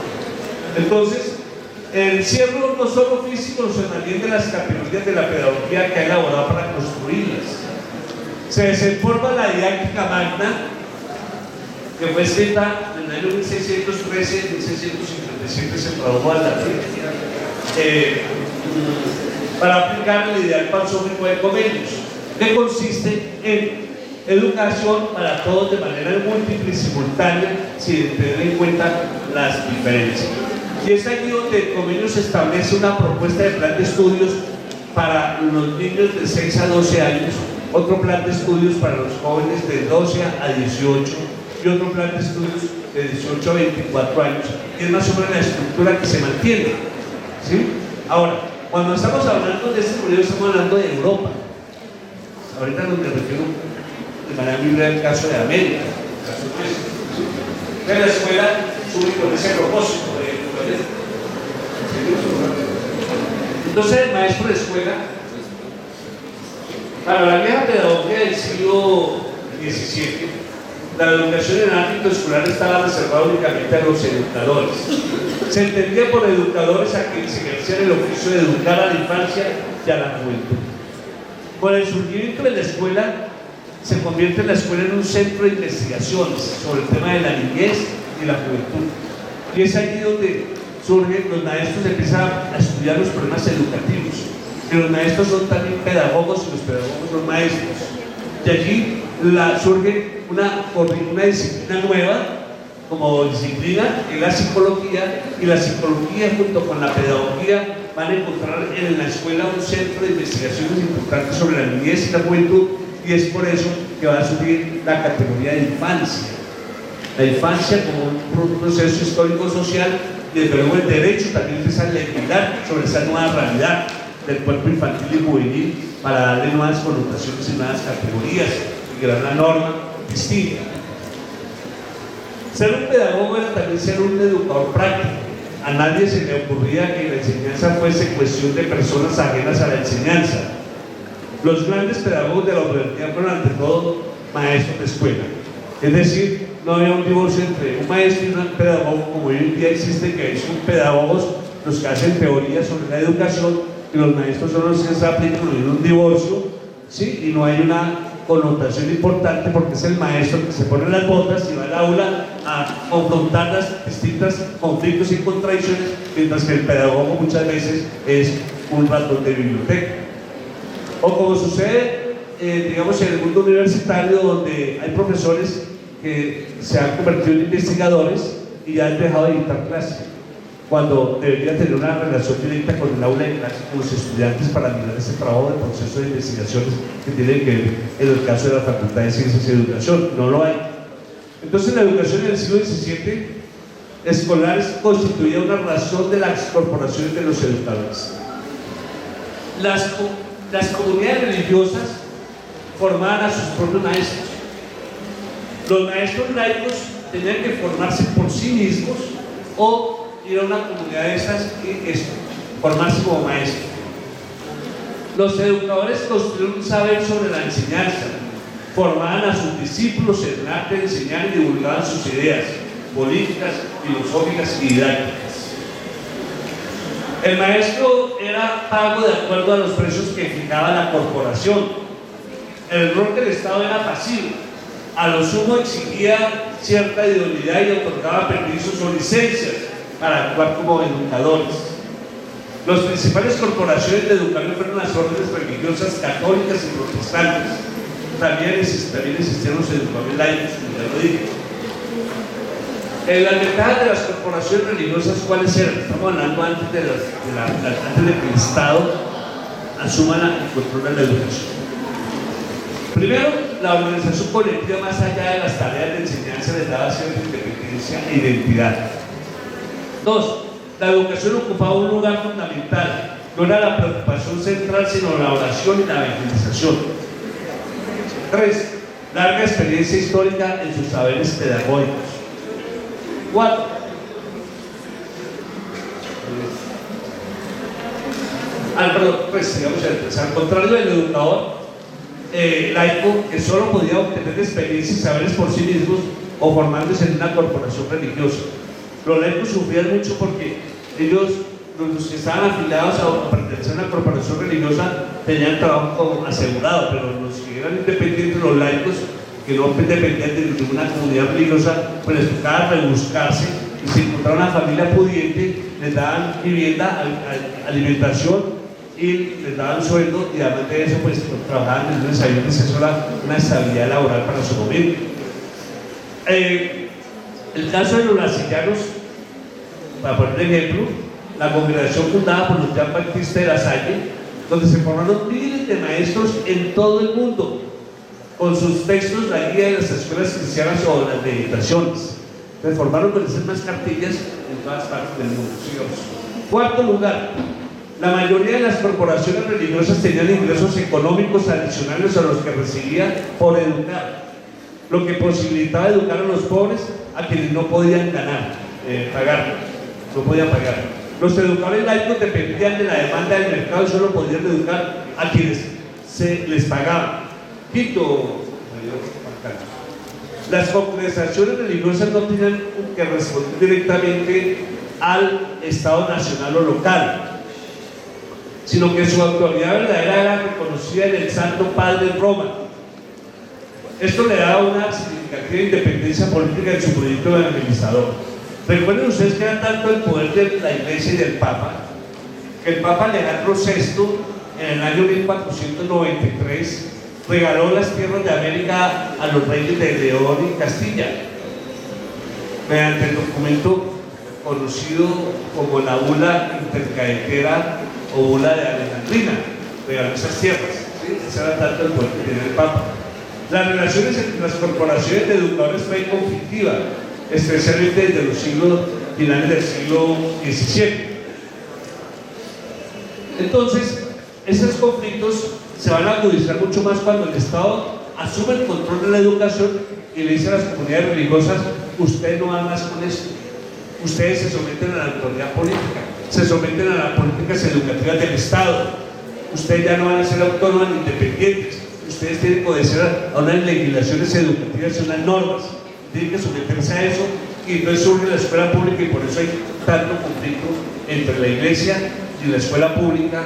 Entonces, el encierro no solo físico, sino también de las categorías de la pedagogía que ha elaborado para construirlas. Se desenforma la didáctica magna, que fue escrita en el año 1613, 1657 se tradujo al latín, para aplicar el ideal pansómico de Comenius, que consiste en educación para todos de manera múltiple y simultánea, sin tener en cuenta las diferencias. Y es aquí donde Comenius establece una propuesta de plan de estudios para los niños de 6 a 12 años, otro plan de estudios para los jóvenes de 12 a 18 y otro plan de estudios de 18 a 24 años, y es más o menos la estructura que se mantiene, ¿sí? Ahora, cuando estamos hablando de este periodo, estamos hablando de Europa. Ahorita nos refiero de manera muy breve al caso de América, el caso de la escuela sube con ese propósito de entonces el maestro de escuela, para la vieja pedagogía del siglo XVII, la educación en el ámbito escolar estaba reservada únicamente a los educadores. Se entendía por educadores a quienes ejercían el oficio de educar a la infancia y a la juventud. Con el surgimiento de la escuela, se convierte la escuela en un centro de investigaciones sobre el tema de la niñez y la juventud. Y es allí donde surgen, los maestros empiezan a estudiar los problemas educativos. Que los maestros son también pedagogos y los pedagogos son maestros. Y allí surge una disciplina nueva como disciplina, que es la psicología, y la psicología junto con la pedagogía van a encontrar en la escuela un centro de investigaciones importantes sobre la niñez y la juventud, y es por eso que va a surgir la categoría de infancia. La infancia como un proceso histórico-social, y desde luego el derecho también empieza a legislar sobre esa nueva realidad del cuerpo infantil y juvenil para darle nuevas connotaciones y nuevas categorías y crear una norma distinta. Ser un pedagogo era también ser un educador práctico. A nadie se le ocurría que la enseñanza fuese cuestión de personas ajenas a la enseñanza. Los grandes pedagogos de la modernidad fueron ante todo maestros de escuela. Es decir, no había un divorcio entre un maestro y un pedagogo como hoy en día existe, que son pedagogos los que hacen teoría sobre la educación y los maestros son los que se aplican, no hay un divorcio, ¿sí? Y no hay una connotación importante porque es el maestro que se pone las botas y va al aula a confrontar las distintas conflictos y contradicciones, mientras que el pedagogo muchas veces es un ratón de biblioteca. O como sucede, digamos, en el mundo universitario, donde hay profesores que se han convertido en investigadores y ya han dejado de dictar clases, cuando debería tener una relación directa con el aula de clase, con los estudiantes, para mirar ese trabajo de proceso de investigaciones que tienen que ver en el caso de la Facultad de Ciencias y Educación. No lo hay. Entonces, la educación en el siglo XVII escolar constituía una razón de las corporaciones de los educadores. Las comunidades religiosas formaban a sus propios maestros. Los maestros laicos tenían que formarse por sí mismos o ir a una comunidad de estas y formarse como maestros. Los educadores construyeron un saber sobre la enseñanza, formaban a sus discípulos en el arte de enseñar y divulgaban sus ideas políticas, filosóficas y didácticas. El maestro era pago de acuerdo a los precios que fijaba la corporación. El rol del Estado era pasivo. A lo sumo exigía cierta idoneidad y otorgaba permisos o licencias para actuar como educadores. Las principales corporaciones de educación fueron las órdenes religiosas católicas y protestantes. También existieron los educadores laicos, como ya lo dije. Las ventajas de las corporaciones religiosas, ¿cuáles eran? Estamos hablando antes de que el Estado asuma el control de la educación. Primero, la organización colectiva, más allá de las tareas de enseñanza, les daba cierta independencia e identidad. Dos, la educación ocupaba un lugar fundamental. No era la preocupación central, sino la oración y la evangelización. Tres, larga experiencia histórica en sus saberes pedagógicos. Cuatro, al contrario del educador laico, que solo podía obtener experiencia y saberes por sí mismos o formándose en una corporación religiosa. Los laicos sufrían mucho porque ellos, los que estaban afiliados a pertenecer a una corporación religiosa, tenían trabajo asegurado, pero los que eran independientes, los laicos, que no dependían de ninguna comunidad religiosa, pues les tocaba rebuscarse, y si encontraban una familia pudiente, les daban vivienda, alimentación, y les daban sueldo, y además de eso pues trabajaban en lunes a viernes. Eso era una estabilidad laboral para su momento. El caso de los lasellanos, para poner ejemplo, la congregación fundada por Jean Baptiste de la Salle, donde se formaron miles de maestros en todo el mundo. con sus textos la guía de las escuelas cristianas o las meditaciones. Entonces formaron con esas más cartillas en todas partes del mundo. Sigamos. Cuarto lugar, la mayoría de las corporaciones religiosas tenían ingresos económicos adicionales a los que recibían por educar, lo que posibilitaba educar a los pobres, a quienes no podían pagar. Los educadores laicos dependían de la demanda del mercado y solo podían educar a quienes se les pagaba. Quinto, las congregaciones religiosas no tenían que responder directamente al Estado nacional o local, sino que su autoridad verdadera era reconocida en el Santo Padre en Roma. Esto le daba una significativa independencia política en su proyecto evangelizador. Recuerden ustedes que era tanto el poder de la Iglesia y del Papa, que el Papa Alejandro VI, en el año 1493, regaló las tierras de América a los reyes de León y Castilla, mediante el documento conocido como la bula intercaetera o bula de Alejandrina. Regaló esas tierras, ¿sí? Ese era tanto el poder que tenía el Papa. Las relaciones entre las corporaciones de educadores fue conflictiva, especialmente desde los finales del siglo XVII. Entonces, esos conflictos se van a agudizar mucho más cuando el Estado asume el control de la educación y le dice a las comunidades religiosas: ustedes no van más con esto, ustedes se someten a la autoridad política, se someten a las políticas educativas del Estado, ustedes ya no van a ser autónomas ni independientes, ustedes tienen que obedecer a unas legislaciones educativas y unas normas, tienen que someterse a eso. Y entonces surge la escuela pública, y por eso hay tanto conflicto entre la Iglesia y la escuela pública,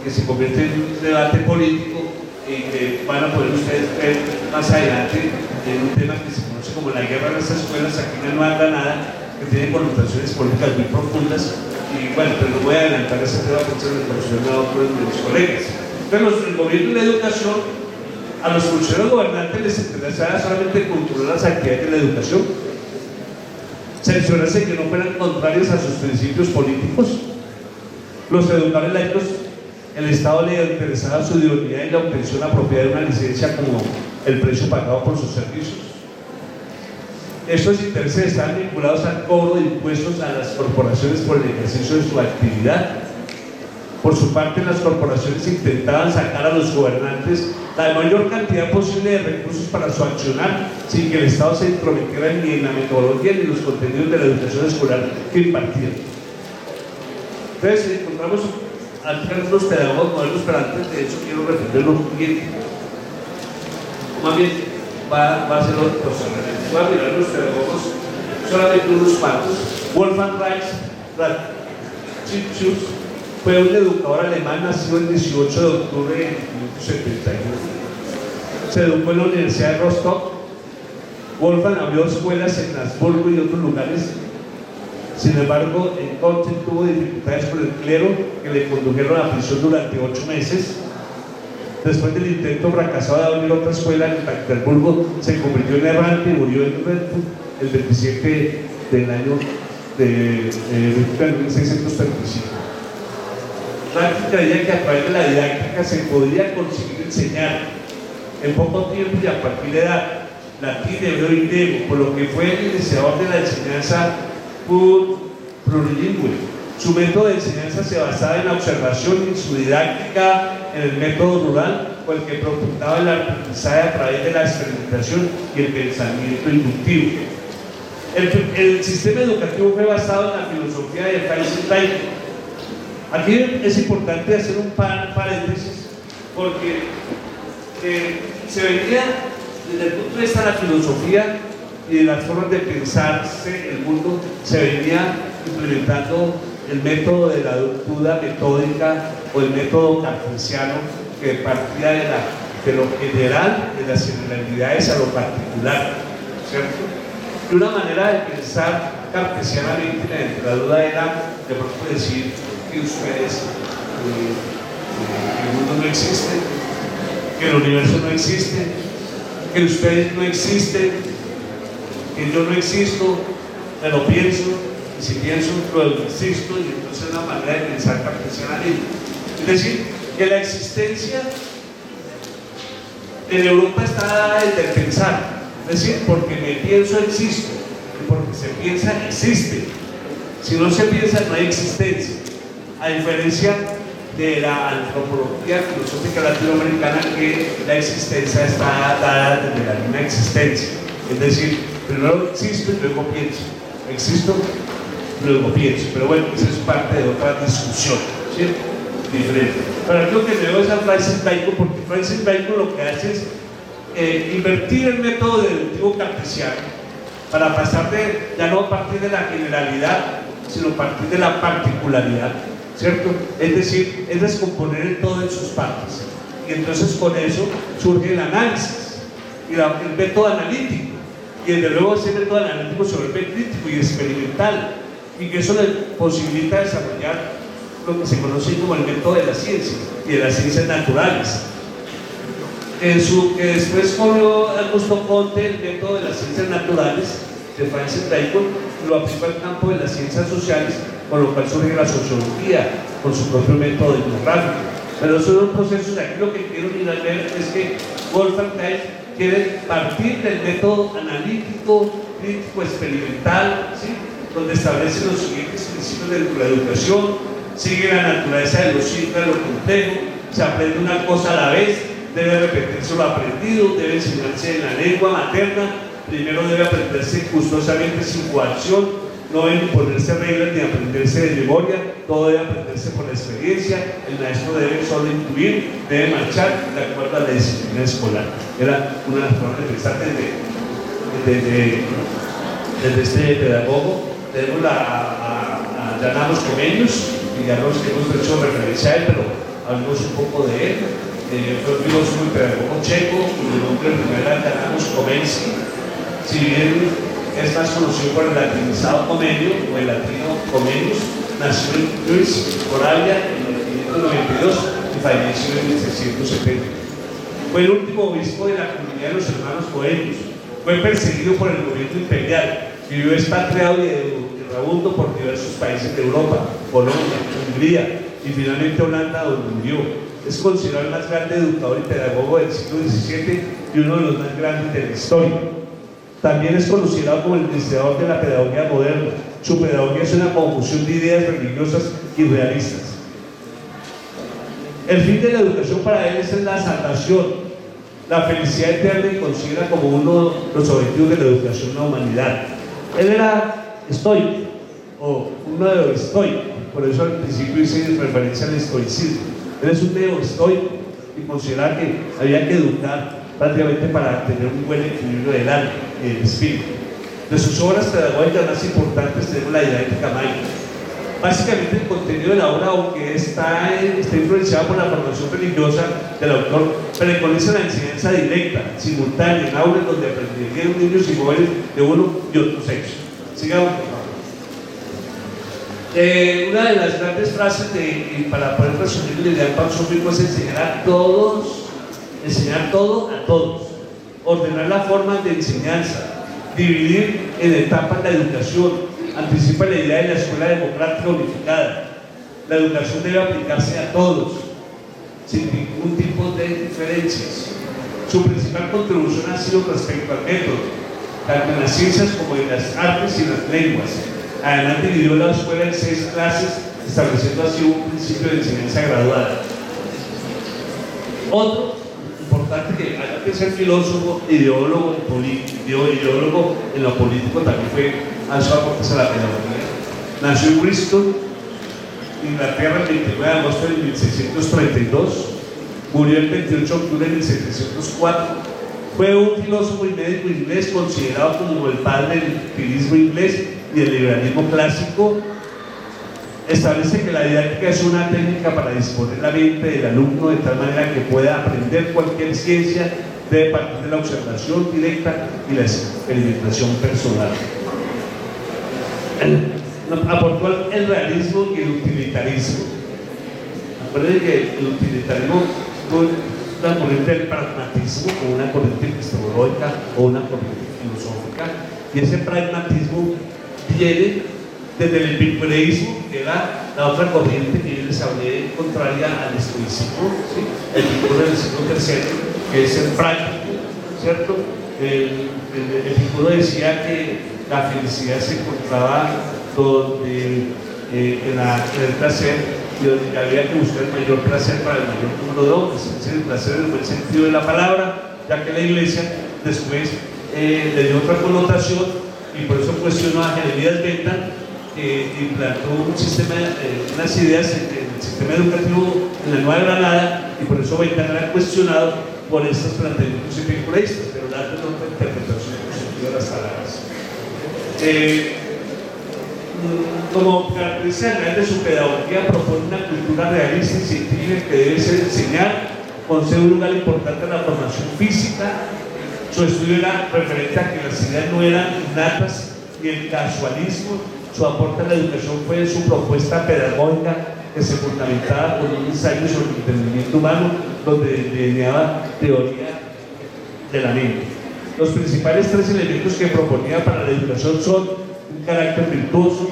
que se convierte en un debate político y que van a poder ustedes ver más adelante en un tema que se conoce como la guerra de las escuelas. Aquí no anda nada, que tiene connotaciones políticas muy profundas, y bueno, pero no voy a adelantar ese tema porque se lo proporciona a otros de mis colegas. Entonces, el gobierno y la educación, a los funcionarios gobernantes les interesaba solamente controlar las actividades de la educación, cerciorarse que no fueran contrarios a sus principios políticos. Los educadores laicos, el Estado le interesaba su idoneidad y la obtención apropiada de una licencia como el precio pagado por sus servicios. Estos intereses están vinculados al cobro de impuestos a las corporaciones por el ejercicio de su actividad. Por su parte, las corporaciones intentaban sacar a los gobernantes la mayor cantidad posible de recursos para su accionar, sin que el Estado se intrometiera ni en la metodología ni en los contenidos de la educación escolar que impartían. Entonces, encontramos algunos pedagogos modernos, pero antes de eso quiero referirme un poquito. Más bien, va a ser otro personaje. Voy a mirar los pedagogos, solamente unos cuantos. Wolfgang Ratzius fue un educador alemán nacido el 18 de octubre de 1971. Se educó en la Universidad de Rostock. Wolfgang abrió escuelas en Habsburgo y otros lugares. Sin embargo, en Köthen tuvo dificultades con el clero, que le condujeron a prisión durante 8 meses. Después del intento fracasado de abrir otra escuela en Petersburgo, se convirtió en errante y murió en Redwood el 27 del año de 1635. Ratzius creía que a través de la didáctica se podría conseguir enseñar en poco tiempo y a cualquier edad latín, hebreo y griego, por lo que fue el iniciador de la enseñanza plurilingüe. Su método de enseñanza se basaba en la observación y su didáctica en el método rural, con el que profundaba el aprendizaje a través de la experimentación y el pensamiento inductivo. El sistema educativo fue basado en la filosofía de Francis Bacon. Aquí es importante hacer un paréntesis, porque se venía desde el punto de vista de la filosofía y de las formas de pensarse el mundo, se venía implementando el método de la duda metódica o el método cartesiano, que partía de lo general, de las generalidades a lo particular, ¿cierto? Y una manera de pensar cartesianamente mediante la duda era de pronto decir que ustedes, que el mundo no existe, que el universo no existe, que ustedes no existen, que yo no existo, pero pienso, y si pienso, luego existo, y entonces es una manera de pensar cartesianamente. Es decir, que la existencia En Europa está el del pensar, es decir, porque me pienso existo, y porque se piensa existe. Si no se piensa, no hay existencia. A diferencia de la antropología filosófica latinoamericana, que la existencia está dada desde la misma existencia. Es decir, primero existo y luego pienso. Existo, luego pienso. Pero bueno, eso es parte de otra discusión, ¿sí? Diferente. Pero creo que me veo esa Francis Bacon, porque Francis Bacon lo que hace es invertir el método deductivo cartesiano para pasar de, ya no a partir de la generalidad, sino a partir de la particularidad, ¿cierto? Es decir, es descomponer el todo en sus partes. Y entonces con eso surge el análisis y el método analítico. Y desde luego ese método analítico se vuelve crítico y experimental, y que eso le posibilita desarrollar lo que se conoce como el método de la ciencia y de las ciencias naturales. Que después corrió Augusto Comte el método de las ciencias naturales de Francis Bacon, lo aplicó al campo de las ciencias sociales, con lo cual surge la sociología con su propio método etnográfico. Pero esos son procesos. Aquí lo que quiero mirar ver es que Wolfgang Thais quiere partir del método analítico, crítico, experimental, ¿sí? Donde establece los siguientes principios de la educación: sigue la naturaleza de lo simple a lo complejo, se aprende una cosa a la vez, debe repetirse lo aprendido, debe enseñarse en la lengua materna, primero debe aprenderse gustosamente sin coacción, no deben imponerse reglas ni aprenderse de memoria, todo debe aprenderse por la experiencia, el maestro debe solo intuir, debe marchar de acuerdo a la disciplina escolar. Era una de las formas de pensar desde este pedagogo. Tenemos a János Komenius, y ya nos hemos hecho referencia a él, pero hablemos un poco de él. Fue un filósofo y pedagogo checo, cuyo nombre primero era János Komensky. Si bien es más conocido por el latinizado Comenio o el latino Comenius, nació en Cluj, Moravia, en 1592 y falleció en 1670. Fue el último obispo de la comunidad de los hermanos Bohemios. Fue perseguido por el gobierno imperial, vivió expatriado y errabundo por diversos países de Europa, Polonia, Hungría y finalmente Holanda, donde murió. Es considerado el más grande educador y pedagogo del siglo XVII y uno de los más grandes de la historia. También es considerado como el iniciador de la pedagogía moderna. Su pedagogía es una conjunción de ideas religiosas y realistas. El fin de la educación para él es la salvación, la felicidad eterna, y considera como uno de los objetivos de la educación en la humanidad. Él era estoico, o un neo-estoico, por eso al principio hice referencia al estoicismo. Él es un neo-estoico y considera que había que educar prácticamente para tener un buen equilibrio del alma y del espíritu. De sus obras pedagógicas más importantes tenemos la didáctica mágica. Básicamente el contenido de la obra, aunque está influenciado por la formación religiosa del autor, preconiza la enseñanza directa, simultánea, en aulas donde aprenderían niños y jóvenes de uno y otro sexo. Sigamos, por favor. Una de las grandes frases para poder resumir el ideal pausófico es enseñar todo a todos, ordenar las formas de enseñanza, dividir en etapas la educación, anticipa la idea de la escuela democrática unificada. La educación debe aplicarse a todos, sin ningún tipo de diferencias. Su principal contribución ha sido respecto al método, tanto en las ciencias como en las artes y en las lenguas. Además, dividió la escuela en 6 clases, estableciendo así un principio de enseñanza graduada. Otro importante, que además de ser filósofo, ideólogo en lo político, también fue alzó aportes a la pedagogía. Nació en Bristol, Inglaterra, el 29 de agosto de 1632, murió el 28 de octubre de 1704. Fue un filósofo y médico inglés considerado como el padre del empirismo inglés y del liberalismo clásico. Establece que la didáctica es una técnica para disponer la mente del alumno de tal manera que pueda aprender cualquier ciencia, debe partir de la observación directa y la experimentación personal. Aportó el realismo y el utilitarismo. Acuérdense que el utilitarismo es una corriente del pragmatismo, o una corriente epistemológica o una corriente filosófica, y ese pragmatismo viene desde el epicureísmo, que era la otra corriente que yo les hablé, contraria al estoicismo, ¿sí? El Epicuro del siglo III, que es ser práctico, ¿cierto? Epicuro decía que la felicidad se encontraba donde, en el placer, y donde había que buscar el mayor placer para el mayor número de hombres, es decir, el placer en el buen sentido de la palabra, ya que la Iglesia después le dio otra connotación, y por eso cuestionó a Jeremías Bentham, que implantó un sistema, unas ideas en el sistema educativo en la Nueva Granada, y por eso Bentham era cuestionado por estos planteamientos epicureístas, pero dando otra interpretación positiva de las palabras. Como característica general de su pedagogía, propone una cultura realista y científica que debe ser enseñar, concede un lugar importante a la formación física. Su estudio era referente a que las ideas no eran innatas ni el casualismo. Su aporte a la educación fue su propuesta pedagógica, que se fundamentaba con un ensayo sobre el entendimiento humano, donde delineaba teoría de la mente. Los principales tres elementos que proponía para la educación son un carácter virtuoso,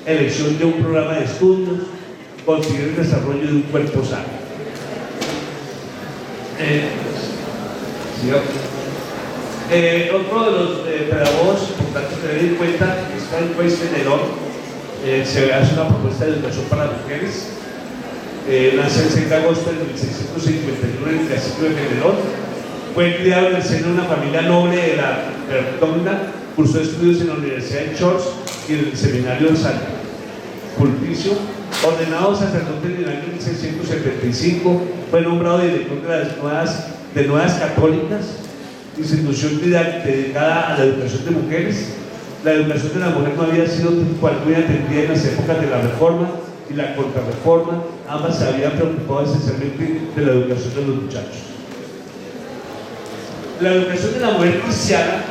elección de un programa de estudios, conseguir el desarrollo de un cuerpo sano. Otro de los pedagogos importantes que tener en cuenta es Francois Fénelon. Se hace una propuesta de educación para mujeres. Nace el 6 de agosto de 1651 en el castillo de Fénelon. Fue criado en el seno de una familia noble de la Bertonda. Cursó estudios en la Universidad de Chorz y en el seminario de San Culticio. Ordenado sacerdote en el año 1675, fue nombrado director de Nuevas Católicas, institución dedicada a la educación de mujeres. La educación de la mujer no había sido muy atendida en las épocas de la Reforma y la Contrarreforma. Ambas se habían preocupado esencialmente de la educación de los muchachos. La educación de la mujer cristiana,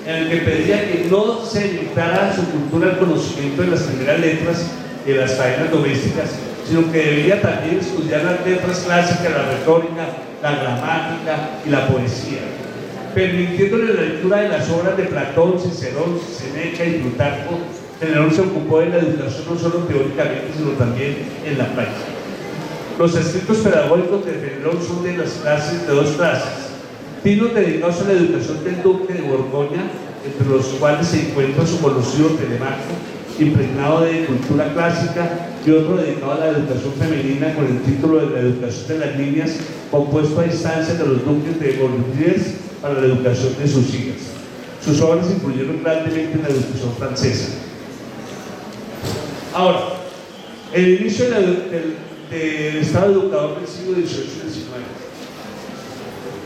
en el que pedía que no se limitara su cultura al conocimiento de las primeras letras y de las faenas domésticas, sino que debía también estudiar las letras clásicas, la retórica, la gramática y la poesía, permitiéndole la lectura de las obras de Platón, Cicerón, Seneca y Plutarco. Fénelon se ocupó de la educación no solo teóricamente, sino también en la práctica. Los escritos pedagógicos de Fénelon son de dos clases: tinos dedicados a la educación del duque de Borgoña, entre los cuales se encuentra su conocido Telemaco, impregnado de cultura clásica, y otro dedicado a la educación femenina con el título de la educación de las niñas, compuesto a instancias de los duques de Bourgogne para la educación de sus hijas. Sus obras influyeron grandemente en la educación francesa. Ahora, el inicio del Estado educador del siglo XVIII y XIX.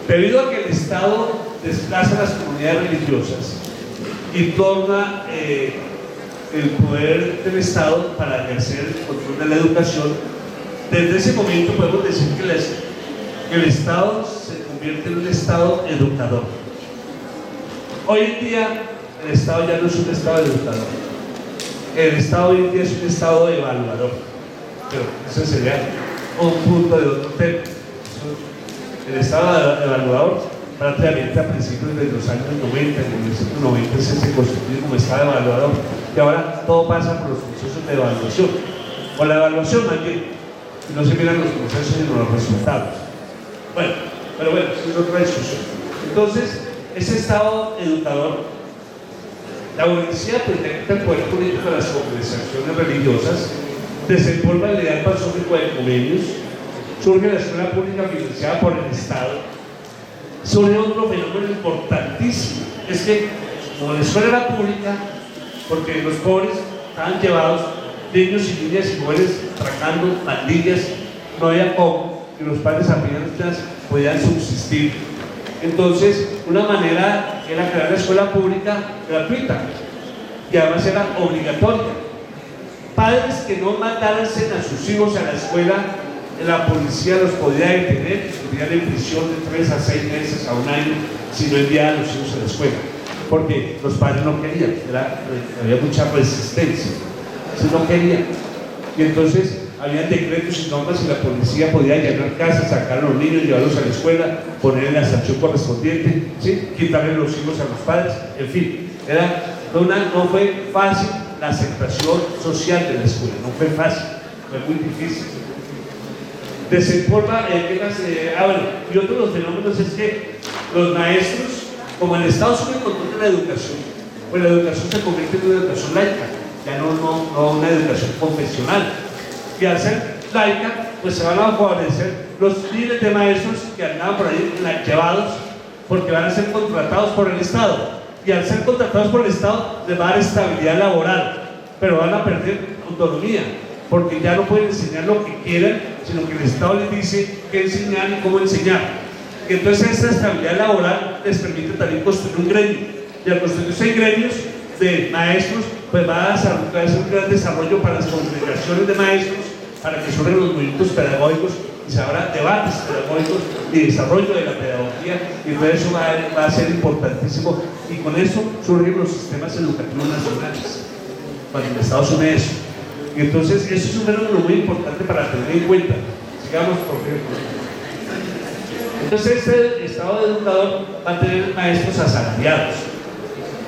Debido a que el Estado desplaza a las comunidades religiosas y torna el poder del Estado para ejercer el control de la educación, desde ese momento podemos decir que el Estado se convierte en un Estado educador. Hoy en día el Estado ya no es un Estado educador, el Estado hoy en día es un Estado evaluador, pero ese sería un punto de otro tema. El Estado evaluador prácticamente a principios de los años 90, en 1990 se constituye como Estado evaluador, y ahora todo pasa por los procesos de evaluación, o la evaluación más bien, y no se miran los procesos sino los resultados. Bueno, pero bueno, eso es otra discusión. Entonces, ese Estado educador, la burguesía pretende el poder político de las organizaciones religiosas, desenvuelve el ideal pasófico de convenios, surge la escuela pública financiada por el Estado. Sobre otro fenómeno importantísimo, es que como la escuela era pública, porque los pobres estaban llevados, niños y niñas y jóvenes trabajando, pandillas, no había cómo, y los padres apenas podían subsistir. Entonces, una manera era crear la escuela pública gratuita, y además era obligatoria. Padres que no mandaran a sus hijos a la escuela, la policía los podía detener, estuvieran en prisión de 3 a 6 meses a un año si no enviaban a los hijos a la escuela, porque los padres no querían, había mucha resistencia, si no querían. Y entonces habían decretos y normas y la policía podía allanar casas, sacar a los niños, llevarlos a la escuela, ponerle la sanción correspondiente, ¿sí? Quitarle los hijos a los padres, en fin, no fue fácil la aceptación social de la escuela, no fue fácil, fue muy difícil. desinforma, y otro de los fenómenos es que los maestros, como el Estado asume el control de la educación, pues la educación se convierte en una educación laica, ya no una educación confesional. Y al ser laica, pues se van a favorecer los miles de maestros que andaban por ahí llevados, porque van a ser contratados por el Estado. Y al ser contratados por el Estado, les va a dar estabilidad laboral, pero van a perder autonomía, porque ya no pueden enseñar lo que quieran, sino que el Estado les dice qué enseñar y cómo enseñar. Y entonces esta estabilidad laboral les permite también construir un gremio, y al construirse gremios de maestros, pues va a ser un gran desarrollo para las congregaciones de maestros, para que surjan los movimientos pedagógicos y se habrá debates pedagógicos y desarrollo de la pedagogía, y todo eso va a ser importantísimo, y con eso surgen los sistemas educativos nacionales, cuando el Estado asume eso. Y entonces eso es un fenómeno muy importante para tener en cuenta. Sigamos, por ejemplo. Entonces este Estado educador va a tener maestros asalariados.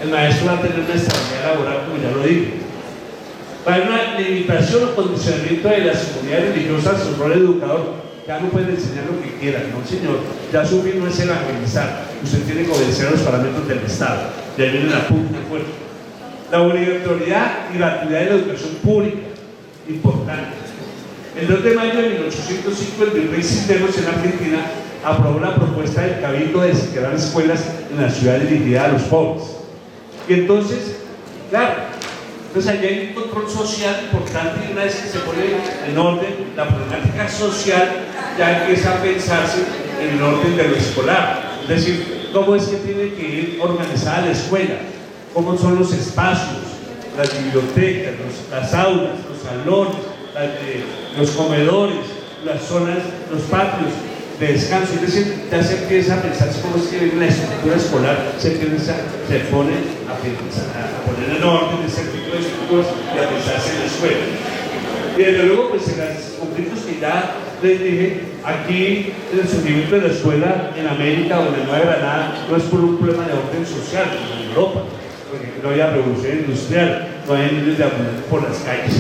El maestro va a tener una estabilidad laboral, como ya lo dije. Va a haber una limitación o condicionamiento de las comunidades religiosas a su rol educador. Ya no pueden enseñar lo que quieran, no señor. Ya su fin no es evangelizar. Usted tiene que obedecer a los parámetros del Estado. Y ahí viene la punta fuerte. La obligatoriedad y gratuidad de la educación pública, importante. El 2 de mayo de 1805, el virrey Cisneros en Argentina aprobó la propuesta del Cabildo de crear escuelas en la ciudad dirigida a los pobres. Y entonces, claro, entonces allí hay un control social importante, y una vez que se pone en orden la problemática social, ya empieza a pensarse en el orden de lo escolar. Es decir, cómo es que tiene que ir organizada la escuela, cómo son los espacios, las bibliotecas, las aulas, los salones, los comedores, las zonas, los patios de descanso. Es decir, ya se empieza a pensar cómo es que la estructura escolar se pone a poner en orden ese tipo de estructuras y a pensarse en la escuela. Y desde luego, pues en los conflictos que ya les dije, aquí el surgimiento de la escuela en América o en la Nueva Granada no es por un problema de orden social, como en Europa, porque no había revolución industrial, no había niños de abundancia por las calles,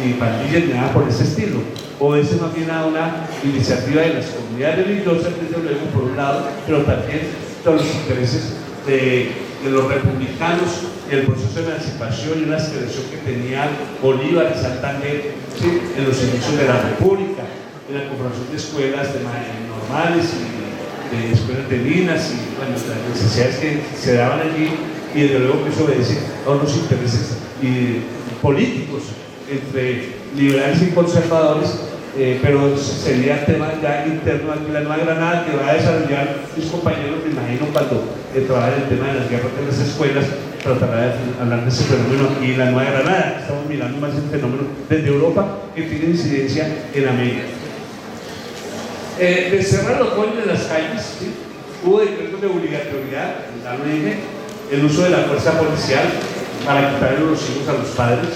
ni pandillas, ni nada por ese estilo. O es más bien una iniciativa de las comunidades religiosas, desde luego, por un lado, pero también todos los intereses de los republicanos, el proceso de emancipación y una aspiración que tenía Bolívar y Santander, ¿sí?, en los inicios de la República, en la conformación de escuelas normales y de escuelas de minas, y bueno, las necesidades que se daban allí, y desde luego que eso obedece a unos intereses políticos entre liberales y conservadores, pero sería tema ya interno aquí en la Nueva Granada, que va a desarrollar mis compañeros, me imagino, cuando trabajan el tema de las guerras de las escuelas, tratará de hablar de ese fenómeno aquí en la Nueva Granada. Estamos mirando más el fenómeno desde Europa, que tiene incidencia en América. De cerrar los jóvenes en las calles, ¿sí?, hubo decretos de obligatoriedad, ya lo dije, el uso de la fuerza policial para quitarle los hijos a los padres.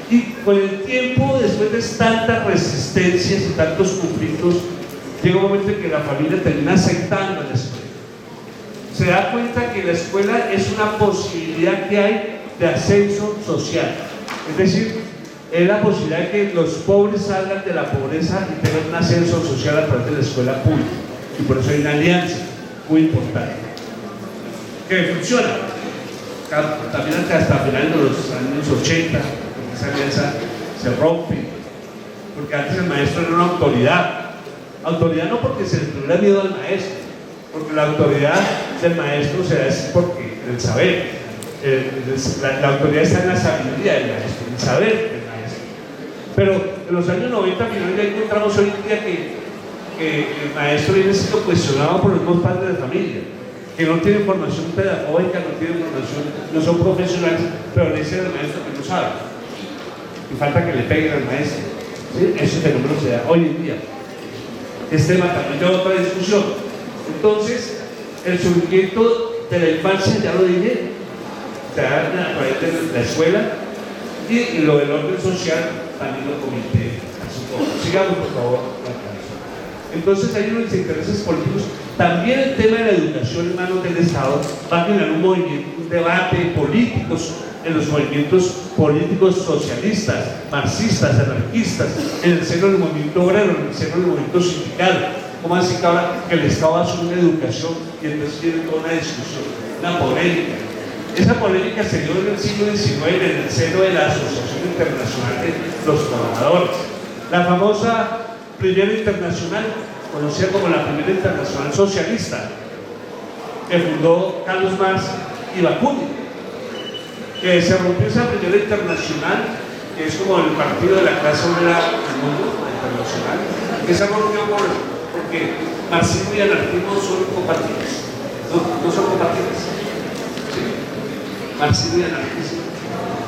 Y con el tiempo, después de tantas resistencias y tantos conflictos, llega un momento en que la familia termina aceptando la escuela. Se da cuenta que la escuela es una posibilidad que hay de ascenso social. Es decir, es la posibilidad de que los pobres salgan de la pobreza y tengan un ascenso social a través de la escuela pública. Y por eso hay una alianza muy importante que funciona. También hasta finales de los años 80, esa alianza se rompe, porque antes el maestro era una autoridad no porque se le tuviera miedo al maestro, porque la autoridad del maestro se da es porque el saber, la autoridad está en la sabiduría del maestro, el saber del maestro. Pero en los años 90 finalmente ya encontramos hoy en día que el maestro viene siendo cuestionado por los dos padres de familia, que no tienen formación pedagógica, no tienen formación, no son profesionales, pero le dicen al maestro que no sabe. Y falta que le peguen al maestro. ¿Sí? Ese fenómeno se da hoy en día. Es tema también de otra discusión. Entonces, el surgimiento de la infancia, ya lo dije, se da a través de la escuela, y lo del orden social también lo comenté hace un poco. Sigamos, por favor. Entonces hay unos intereses políticos. También el tema de la educación en manos del Estado va a generar un movimiento, un debate político en los movimientos políticos socialistas, marxistas, anarquistas, en el seno del movimiento obrero, en el seno del movimiento sindical. ¿Cómo así que ahora que el Estado asume una educación y entonces tiene toda una discusión, una polémica? Esa polémica se dio en el siglo XIX en el seno de la Asociación Internacional de los Trabajadores. La famosa Primera Internacional, conocida como la Primera Internacional Socialista, que fundó Carlos Marx y Bakunin, que se rompió esa Primera Internacional, que es como el partido de la clase obrera del mundo, la internacional, que se rompió porque marxismo y anarquismo son compatibles. No son compatibles. ¿Sí? Marxismo y anarquismo.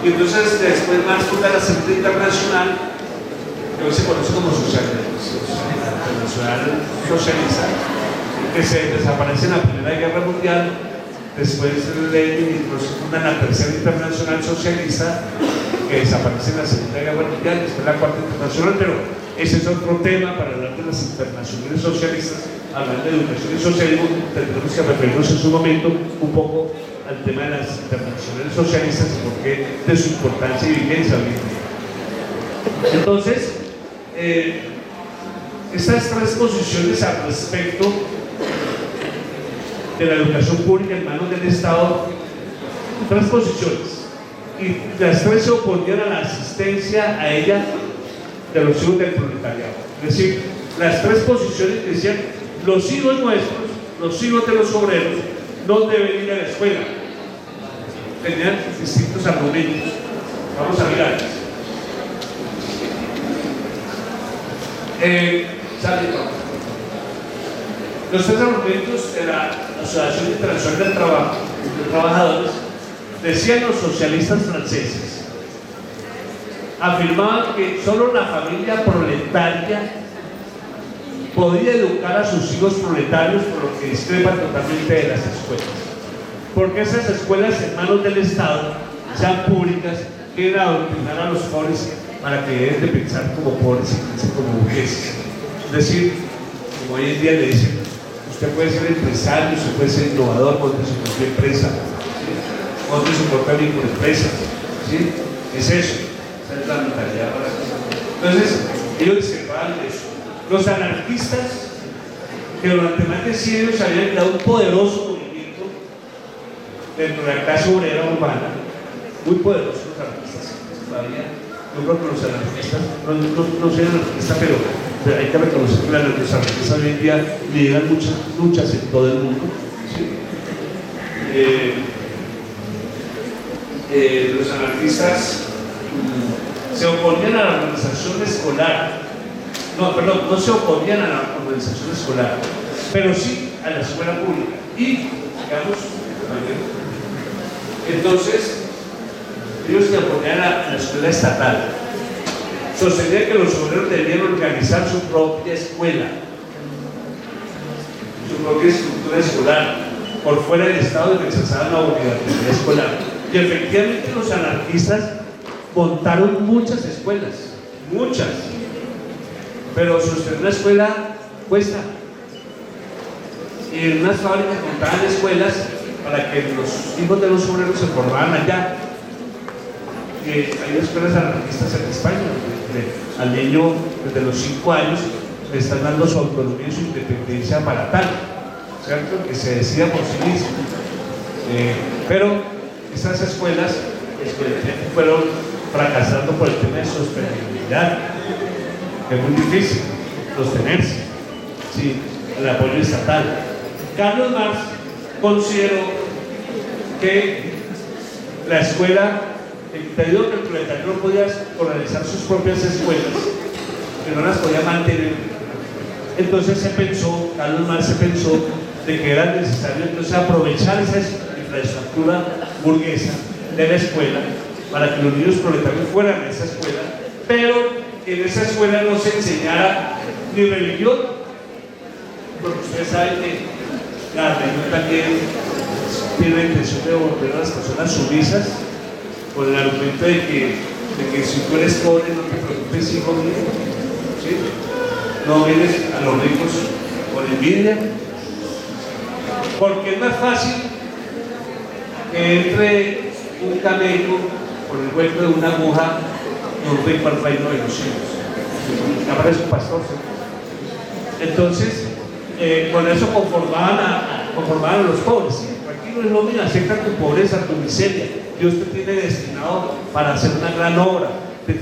Y entonces después Marx funda la Segunda Internacional, que hoy se conoce como Internacional Socialista, que se desaparece en la Primera Guerra Mundial. Después Lenin fundan la Tercera Internacional Socialista, que desaparece en la Segunda Guerra Mundial, después la Cuarta Internacional, pero ese es otro tema para hablar de las internacionales socialistas. Hablando de educación y socialismo, tendremos que referirnos en su momento un poco al tema de las internacionales socialistas y por qué de su importancia y vigencia. Entonces, estas tres posiciones al respecto de la educación pública en manos del Estado, tres posiciones, y las tres se oponían a la asistencia a ella de los hijos del proletariado. Es decir, las tres posiciones decían: los hijos nuestros, los hijos de los obreros, no deben ir a la escuela. Tenían distintos argumentos. Vamos a mirar. Los tres argumentos de la Asociación Internacional del Trabajo, de Trabajadores, decían los socialistas franceses, afirmaban que solo la familia proletaria podía educar a sus hijos proletarios, por lo que discrepan totalmente de las escuelas, porque esas escuelas en manos del Estado, sean públicas, quieren adoctrinar a los pobres para que deben de pensar como pobres y piensen como burgueses. Es decir, como hoy en día le dicen: usted puede ser empresario, usted puede ser innovador, monte su propia empresa, ¿sí? Monte su propia microempresa, ¿sí? Es eso, esa es la mentalidad para eso. Entonces, ellos discrepaban de eso. Los anarquistas, que durante más de 100 años habían creado un poderoso movimiento dentro de la clase obrera urbana, muy poderosos los anarquistas, todavía. Yo creo que los anarquistas, no soy anarquista, pero hay que reconocer que los anarquistas hoy en día lideran muchas luchas en todo el mundo, ¿sí? Los anarquistas se oponían a la organización escolar. No se oponían a la organización escolar, pero sí a la escuela pública. Y, digamos, entonces, ellos se oponían a la escuela estatal. Sostenían que los obreros debían organizar su propia escuela, su propia estructura escolar, por fuera del Estado, y rechazaban la obligatoriedad escolar. Y efectivamente los anarquistas montaron muchas escuelas, muchas. Pero sostener una escuela cuesta. Y en unas fábricas montaban escuelas para que los hijos de los obreros se formaran allá. Hay escuelas anarquistas en España, donde al niño desde los 5 años le están dando su autonomía y su independencia marital, ¿cierto? Que se decida por sí mismo. Pero estas escuelas fueron fracasando por el tema de sostenibilidad. Es muy difícil sostenerse sin el apoyo estatal. Carlos Marx consideró que la escuela, debido a que el proletariado no podía organizar sus propias escuelas, que no las podía mantener, entonces Carlos Marx pensó de que era necesario entonces aprovechar esa infraestructura burguesa de la escuela para que los niños proletarios fueran a esa escuela, pero en esa escuela no se enseñara ni religión, porque ustedes saben que la religión también tiene la intención de volver a las personas sumisas, con el argumento de que si tú eres pobre no te preocupes, hijo mío, ¿sí? No vienes a los ricos por envidia, porque es más fácil que entre un camello por el hueco de una aguja no rico al reino de los cielos. Me parece un pastor, ¿sí? Entonces, con eso conformaban a los pobres. Aquí no es lo mismo, acepta tu pobreza, tu miseria. Dios te tiene destinado para hacer una gran obra. Te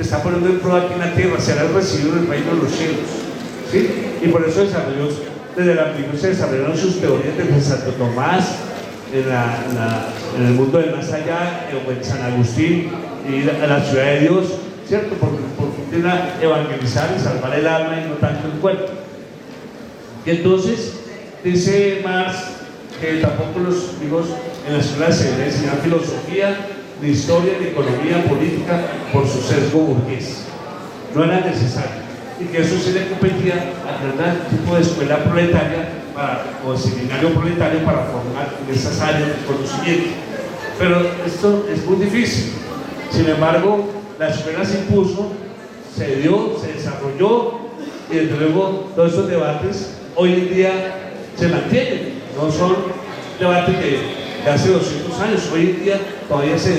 está poniendo en prueba aquí en la tierra, serás recibido en el reino de los cielos. ¿Sí? Y por eso desarrolló, desde la Biblia se desarrollaron sus teorías de Santo Tomás, en el mundo del más allá, o en San Agustín, y a la ciudad de Dios, ¿cierto? Porque tiene a evangelizar y salvar el alma y no tanto el cuerpo. Y entonces, dice Marx que tampoco los hijos en la escuela se debe enseñar filosofía, ni historia, ni economía política por su sesgo burgués. No era necesario. Y que eso se le competía a un tipo de escuela proletaria o seminario proletario para formar en esas áreas de conocimiento. Pero esto es muy difícil. Sin embargo, la escuela se impuso, se dio, se desarrolló, y desde luego todos esos debates hoy en día se mantienen. No son debates de hace 200 años. Hoy en día todavía se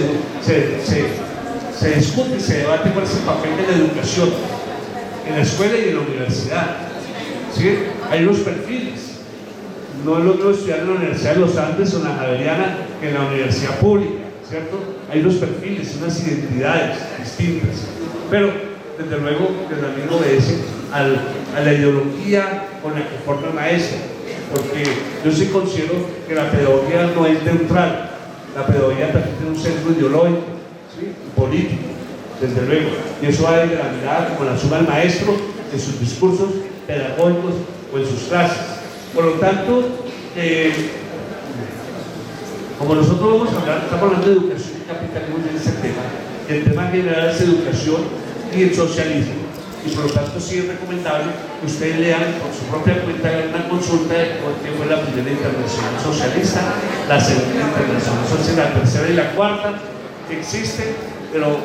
discute y se debate cuál es el papel de la educación en la escuela y en la universidad. ¿Sí? Hay unos perfiles. No es lo mismo estudiar en la Universidad de los Andes o en la Javeriana que en la universidad pública, ¿cierto? Hay unos perfiles, unas identidades distintas. Pero, desde luego, desde a mí no obedece a la ideología con la que forma el maestro. Porque yo sí considero que la pedagogía no es neutral. La pedagogía también tiene un centro ideológico, ¿sí? Y político, desde luego. Y eso va desde la mirada como la asume el maestro en sus discursos pedagógicos o en sus clases. Por lo tanto, como nosotros vamos a hablar, estamos hablando de educación y capitalismo en ese tema, y el tema general es educación y el socialismo. Y por lo tanto sí es recomendable que ustedes lean por su propia cuenta una consulta de qué fue la primera internacional socialista, la segunda internacional socialista, la tercera y la cuarta que existe, pero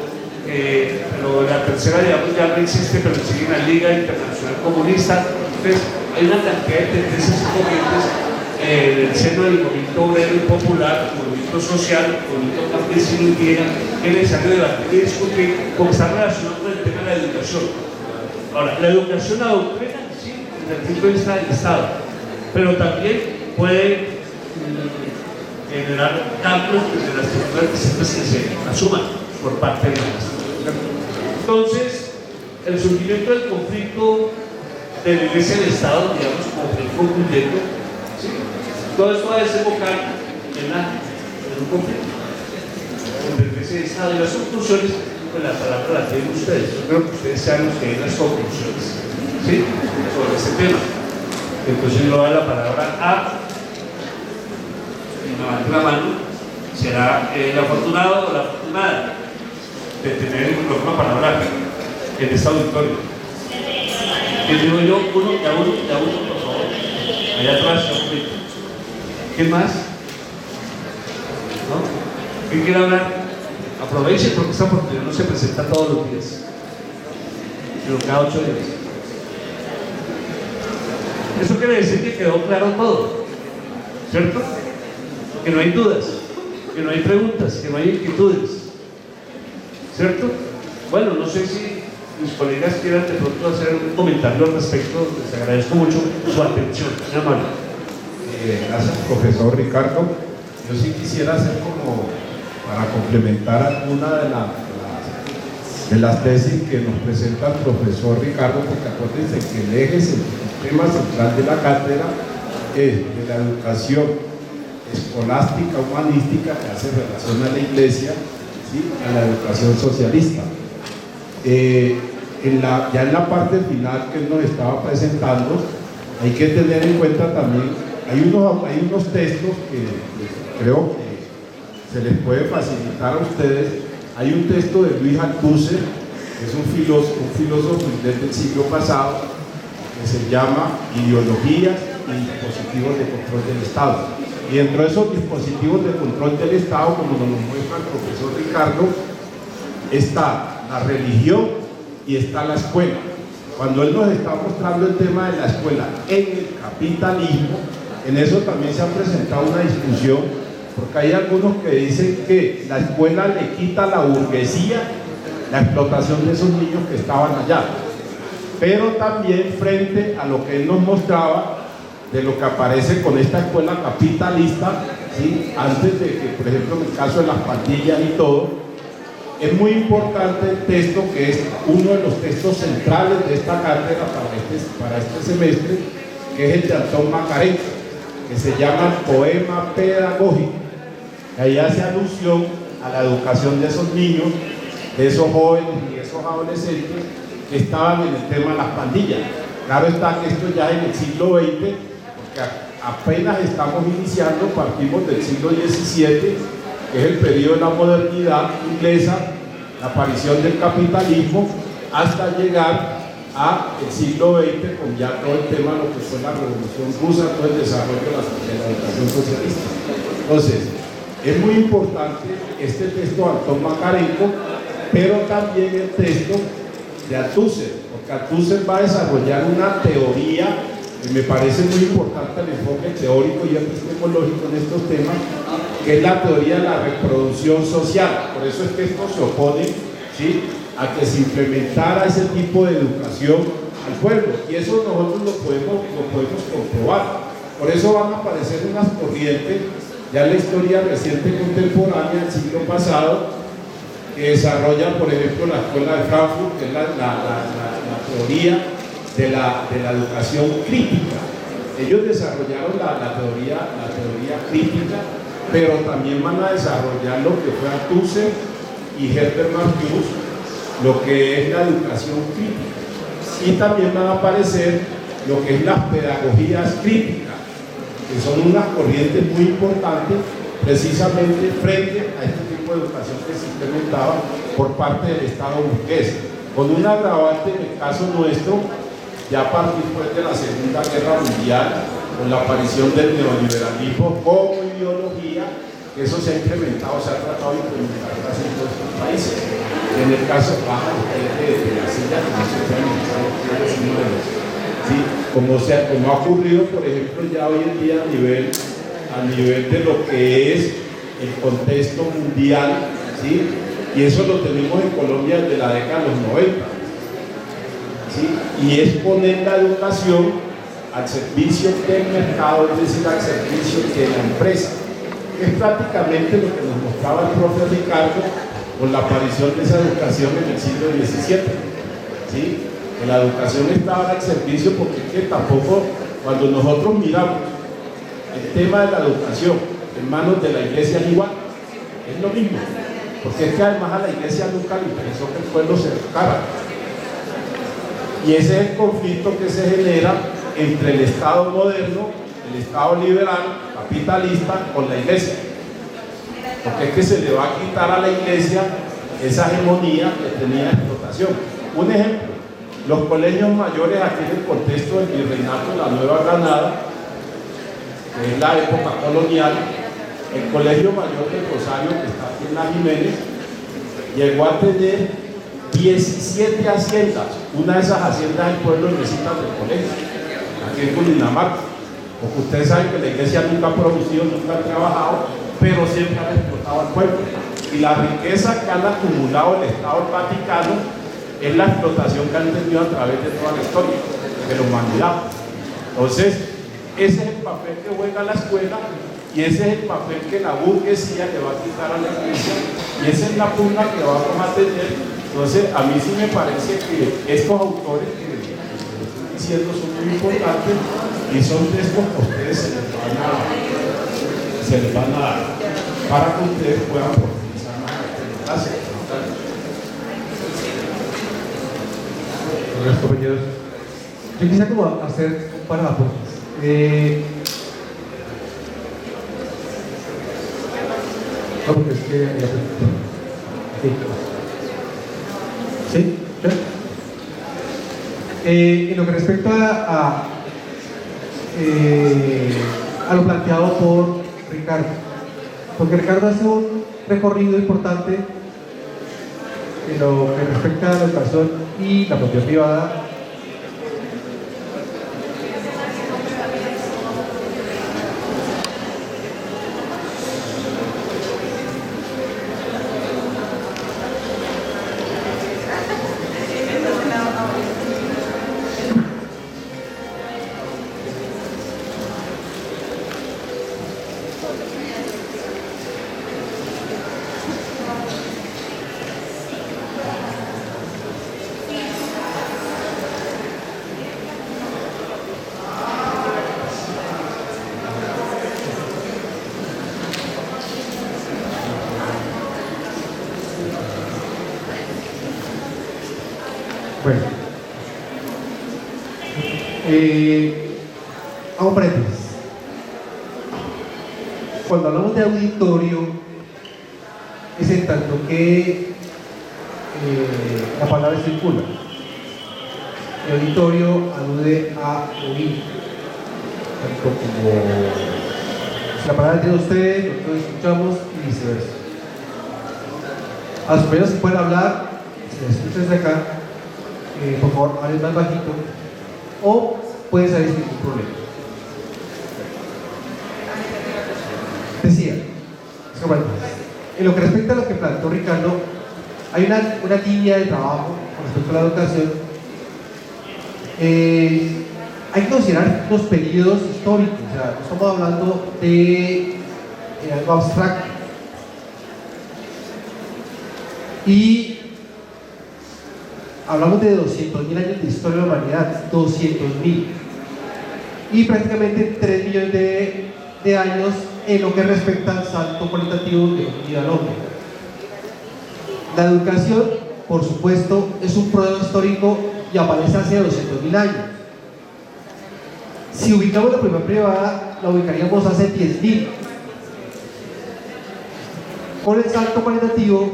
la tercera digamos ya no existe, pero sigue en la Liga Internacional Comunista. Entonces hay una cantidad de tendencias y corrientes en el seno del movimiento obrero y popular, el movimiento social, el movimiento campesino indígena, que es necesario debatir y discutir porque está relacionado con el tema de la educación. Ahora, la educación adoctrina, sí, desde el punto de vista del Estado, pero también puede generar cambios desde las estructuras que se asuman por parte de la maestra. Entonces, el surgimiento del conflicto de la Iglesia y del Estado, digamos, como que concluyendo, ¿sí? Todo esto va a desembocar en un conflicto entre la Iglesia y el Estado, y las conclusiones, pues la palabra la tienen ustedes. Yo creo que ustedes sean los que den las conclusiones, ¿sí? Sobre este tema. Entonces yo voy a dar la palabra a, y me levante la mano, será el afortunado o la afortunada de tener el micrófono para hablar en este auditorio. ¿Qué digo yo? Uno, por favor. Allá atrás, ¿quién más? ¿No? ¿Quién quiere hablar? Aproveche porque esta oportunidad no se presenta todos los días, sino cada 8 días. Eso quiere decir que quedó claro todo, ¿cierto? Que no hay dudas, que no hay preguntas, que no hay inquietudes, ¿cierto? Bueno, no sé si mis colegas quieran de pronto hacer un comentario al respecto. Les agradezco mucho su atención, muy amable. Gracias, profesor Ricardo. Yo sí quisiera hacer como para complementar alguna de las tesis que nos presenta el profesor Ricardo, porque acuérdense que el eje, el tema central de la cátedra es de la educación escolástica, humanística, que hace relación a la Iglesia, ¿sí? A la educación socialista. Ya en la parte final que él nos estaba presentando, hay que tener en cuenta también, hay unos textos que creo que se les puede facilitar a ustedes. Hay un texto de Luis Althusser, que es un filósofo inglés del siglo pasado, que se llama Ideologías y dispositivos de control del Estado. Y dentro de esos dispositivos de control del Estado, como nos muestra el profesor Ricardo, está la religión y está la escuela. Cuando él nos está mostrando el tema de la escuela en el capitalismo, en eso también se ha presentado una discusión porque hay algunos que dicen que la escuela le quita a la burguesía la explotación de esos niños que estaban allá, pero también frente a lo que él nos mostraba de lo que aparece con esta escuela capitalista, ¿sí? Antes de que, por ejemplo, en el caso de las pandillas y todo, es muy importante el texto, que es uno de los textos centrales de esta cátedra para este semestre, que es el de Antón Macarenco, que se llama Poema Pedagógico. Ahí hace alusión a la educación de esos niños, de esos jóvenes y esos adolescentes que estaban en el tema de las pandillas. Claro está que esto ya en el siglo XX, porque apenas estamos iniciando, partimos del siglo XVII, que es el periodo de la modernidad inglesa, la aparición del capitalismo, hasta llegar al siglo XX, con ya todo el tema de lo que fue la Revolución Rusa, todo el desarrollo de la educación socialista. Entonces, es muy importante este texto de Antón Macarenco, pero también el texto de Althusser, porque Althusser va a desarrollar una teoría, y me parece muy importante el enfoque teórico y epistemológico en estos temas, que es la teoría de la reproducción social. Por eso es que esto se opone, ¿sí?, a que se implementara ese tipo de educación al pueblo, y eso nosotros lo podemos comprobar. Por eso van a aparecer unas corrientes ya en la historia reciente contemporánea del siglo pasado, que desarrolla, por ejemplo, la escuela de Frankfurt, que es la teoría de la educación crítica. Ellos desarrollaron la teoría crítica, pero también van a desarrollar lo que fue Althusser y Herbert Marcuse, lo que es la educación crítica. Y también van a aparecer lo que es las pedagogías críticas, que son unas corrientes muy importantes precisamente frente a este tipo de educación que se implementaba por parte del Estado burgués, con un agravante en el caso nuestro, ya a partir pues, de la Segunda Guerra Mundial, con la aparición del neoliberalismo como ideología, que eso se ha implementado, se ha tratado de implementar casi en todos estos países. En el caso de la silla, ¿sí? Como ha ocurrido, por ejemplo, ya hoy en día a nivel de lo que es el contexto mundial, ¿sí? Y eso lo tenemos en Colombia desde la década de los 90, ¿sí? Y es poner la educación al servicio del mercado, es decir, al servicio de la empresa. Es prácticamente lo que nos mostraba el profe Ricardo con la aparición de esa educación en el siglo XVII, ¿sí? Que la educación estaba al servicio, porque es que tampoco, cuando nosotros miramos el tema de la educación en manos de la iglesia, es igual, es lo mismo, porque es que además a la iglesia nunca le interesó que el pueblo se educara, y ese es el conflicto que se genera entre el Estado moderno, el Estado liberal, capitalista, con la iglesia, porque es que se le va a quitar a la iglesia esa hegemonía que tenía de explotación. Un ejemplo, los colegios mayores aquí en el contexto del virreinato de la Nueva Granada, que es la época colonial, el Colegio Mayor del Rosario, que está aquí en la Jiménez, llegó a tener 17 haciendas. Una de esas haciendas del pueblo necesita del colegio, aquí en Cundinamarca, porque ustedes saben que la iglesia nunca ha producido, nunca ha trabajado, pero siempre ha explotado al pueblo. Y la riqueza que han acumulado el Estado del Vaticano es la explotación que han tenido a través de toda la historia de la humanidad. Entonces, ese es el papel que juega la escuela, y ese es el papel que la burguesía le va a quitar a la iglesia, y esa es la pugna que vamos a tener. Entonces, a mí sí me parece que estos autores que estoy diciendo son muy importantes, y son textos que a ustedes se les van a dar para que ustedes puedan profundizar más. Gracias. Gracias, compañeros. Yo quisiera como hacer un par de aportes. No, porque es que... ¿Sí? En lo que respecta a lo planteado por Ricardo, porque Ricardo hace un recorrido importante en lo que respecta a la educación y la propiedad privada. Bueno, hago paréntesis. Cuando hablamos de auditorio, es en tanto que la palabra circula. El auditorio alude a oír, tanto como si la palabra tiene ustedes, nosotros escuchamos y viceversa. A los compañeros que pueden hablar, si les escuchan desde acá, por favor, hablen más bajito o pueden salir sin ningún problema. Decía, en lo que respecta a lo que planteó Ricardo, hay una línea de trabajo con respecto a la educación. Hay que considerar los periodos históricos, o sea, no estamos hablando de algo abstracto. Y hablamos de 200.000 años de historia de la humanidad, 200.000. Y prácticamente 3 millones de años en lo que respecta al salto cualitativo de vida al hombre. La educación, por supuesto, es un proceso histórico y aparece hace 200.000 años. Si ubicamos la primera privada, la ubicaríamos hace 10.000. Con el salto cualitativo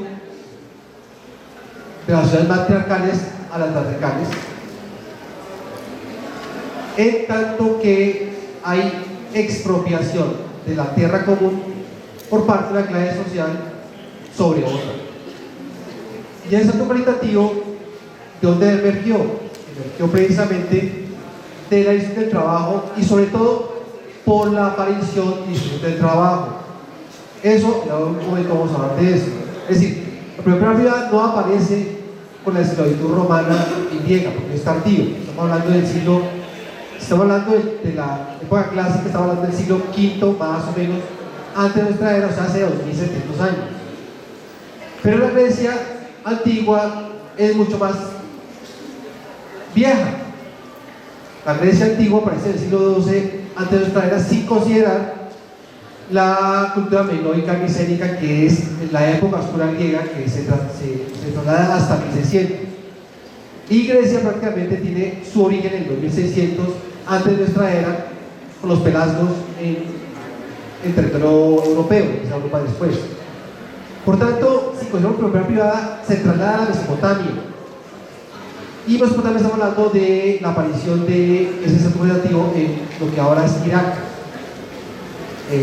de las ciudades matriarcales a las matriarcales, en tanto que hay expropiación de la tierra común por parte de la clase social sobre otra. Y el salto cualitativo, ¿de dónde emergió? Emergió precisamente de la distribución del trabajo y sobre todo por la aparición y distribución del trabajo. Eso, en algún momento vamos a hablar de eso. Es decir, la primera privada no aparece con la esclavitud romana y griega, porque es tardío. Estamos hablando de la época clásica, estamos hablando del siglo V más o menos antes de nuestra era, o sea, hace 2700 años. Pero la Grecia antigua es mucho más vieja. La Grecia antigua aparece en el siglo XII antes de nuestra era, sin considerar la cultura minoica micénica, que es la época oscura griega, que se traslada hasta 1600. Y Grecia prácticamente tiene su origen en 2600 antes de nuestra era, con los pelasgos en territorio europeo, que es Europa después. Por tanto, si cogemos propiedad privada, se traslada a la Mesopotamia. Y Mesopotamia estamos hablando de la aparición de ese centro cualitativo en lo que ahora es Irak.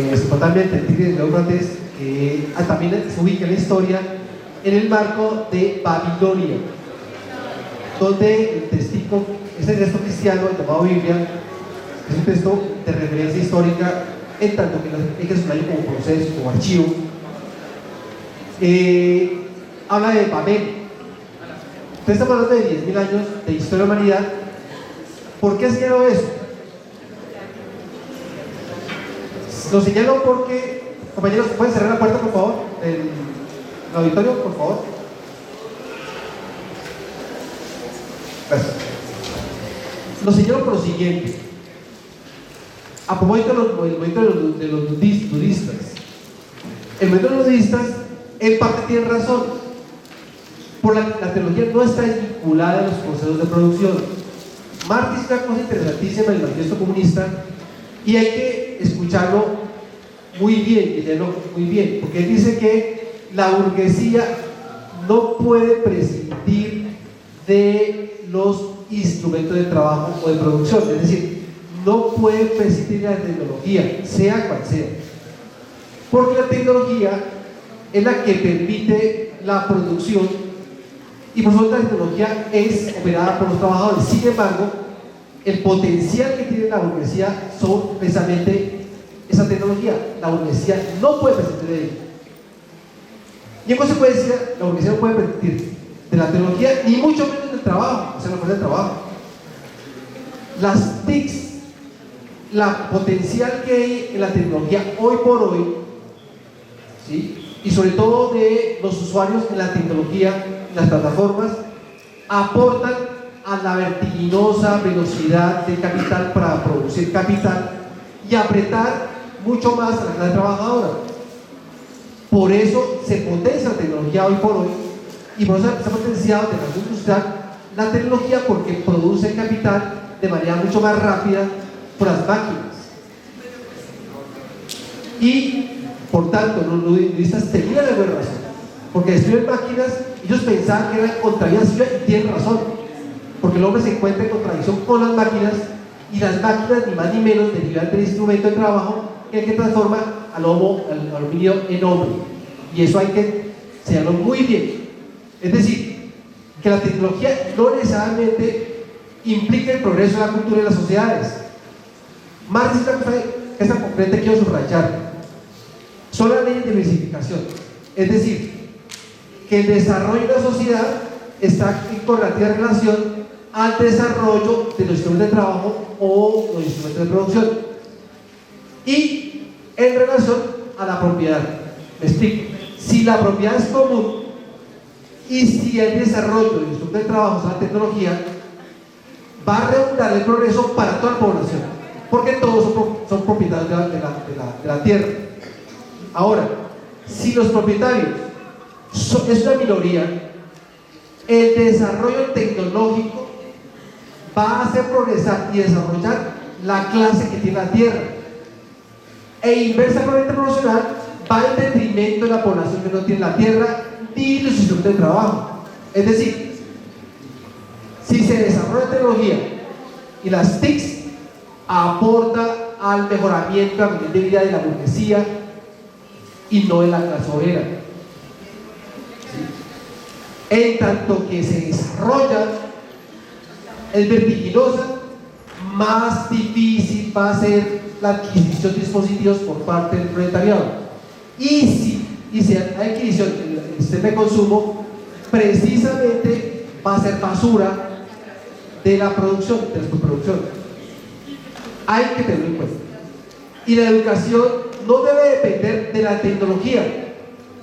Mesopotamia, el Tigris de Éufrates, que también se ubica en la historia en el marco de Babilonia, donde el testigo, este texto cristiano, el llamado Biblia, es un texto de referencia histórica, en tanto que hay que estudiarlo como proceso, como archivo. Habla de Babel. Entonces estamos hablando de 10.000 años de historia de la humanidad. ¿Por qué señalo eso? Lo señalo porque, compañeros, ¿pueden cerrar la puerta, por favor? El auditorio, por favor. Gracias. Lo señalo por lo siguiente. A propósito del movimiento de los nudistas. El movimiento de los nudistas, en parte, tiene razón. La tecnología no está vinculada a los procesos de producción. Marx dice una cosa interesantísima en el Manifiesto Comunista, y hay que escucharlo muy bien y leerlo muy bien, porque él dice que la burguesía no puede prescindir de los instrumentos de trabajo o de producción, es decir, no puede prescindir de la tecnología, sea cual sea, porque la tecnología es la que permite la producción y por supuesto la tecnología es operada por los trabajadores. Sin embargo, el potencial que tiene la burguesía son precisamente esa tecnología. La burguesía no puede prescindir de ella. Y en consecuencia, la burguesía no puede prescindir de la tecnología, ni mucho menos del trabajo, o sea, la fuerza del trabajo. Las TICs, la potencial que hay en la tecnología hoy por hoy, ¿sí? Y sobre todo de los usuarios en la tecnología, las plataformas, aportan a la vertiginosa velocidad del capital para producir capital y apretar mucho más a la clase trabajadora. Por eso se potencia la tecnología hoy por hoy, y por eso se ha potenciado de la industria la tecnología porque produce capital de manera mucho más rápida por las máquinas. Y por tanto, los budistas tenían alguna razón, porque destruyen máquinas, ellos pensaban que era contra vida y tienen razón, porque el hombre se encuentra en contradicción con las máquinas, y las máquinas, ni más ni menos, derivan del instrumento de trabajo que transforma al homínido en hombre. Y eso hay que señalarlo muy bien. Es decir, que la tecnología no necesariamente implica el progreso de la cultura y de las sociedades. Marx dice una cosa que es tan concreta que quiero subrayar. Son las leyes de diversificación. Es decir, que el desarrollo de la sociedad está en correlativa relación al desarrollo de los instrumentos de trabajo o los instrumentos de producción y en relación a la propiedad. Me explico. Si la propiedad es común y si el desarrollo de los instrumentos de trabajo es la tecnología, va a redundar el progreso para toda la población, porque todos son propietarios de la tierra. Ahora, si los propietarios es una minoría, el desarrollo tecnológico va a hacer progresar y desarrollar la clase que tiene la tierra, e inversamente proporcional va en detrimento de la población que no tiene la tierra ni los instrumentos de trabajo. Es decir, si se desarrolla tecnología y las TICs aporta al mejoramiento del nivel de vida de la burguesía y no de la clase obrera. En tanto que se desarrolla, es vertiginosa, más difícil va a ser la adquisición de dispositivos por parte del proletariado. Y si hay adquisición del sistema de consumo, precisamente va a ser basura de la producción, de la subproducción. Hay que tenerlo en cuenta. Y la educación no debe depender de la tecnología.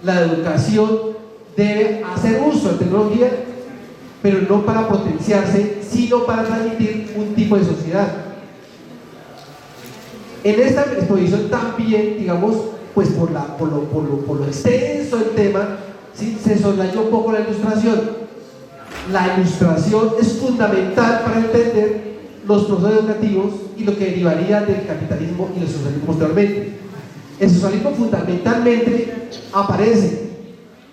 La educación debe hacer uso de tecnología, pero no para potenciarse, sino para transmitir un tipo de sociedad. En esta exposición también, digamos, pues por lo extenso del tema, ¿sí?, se soslayó un poco la ilustración. La ilustración es fundamental para entender los procesos educativos y lo que derivaría del capitalismo y del socialismo posteriormente. El socialismo fundamentalmente aparece,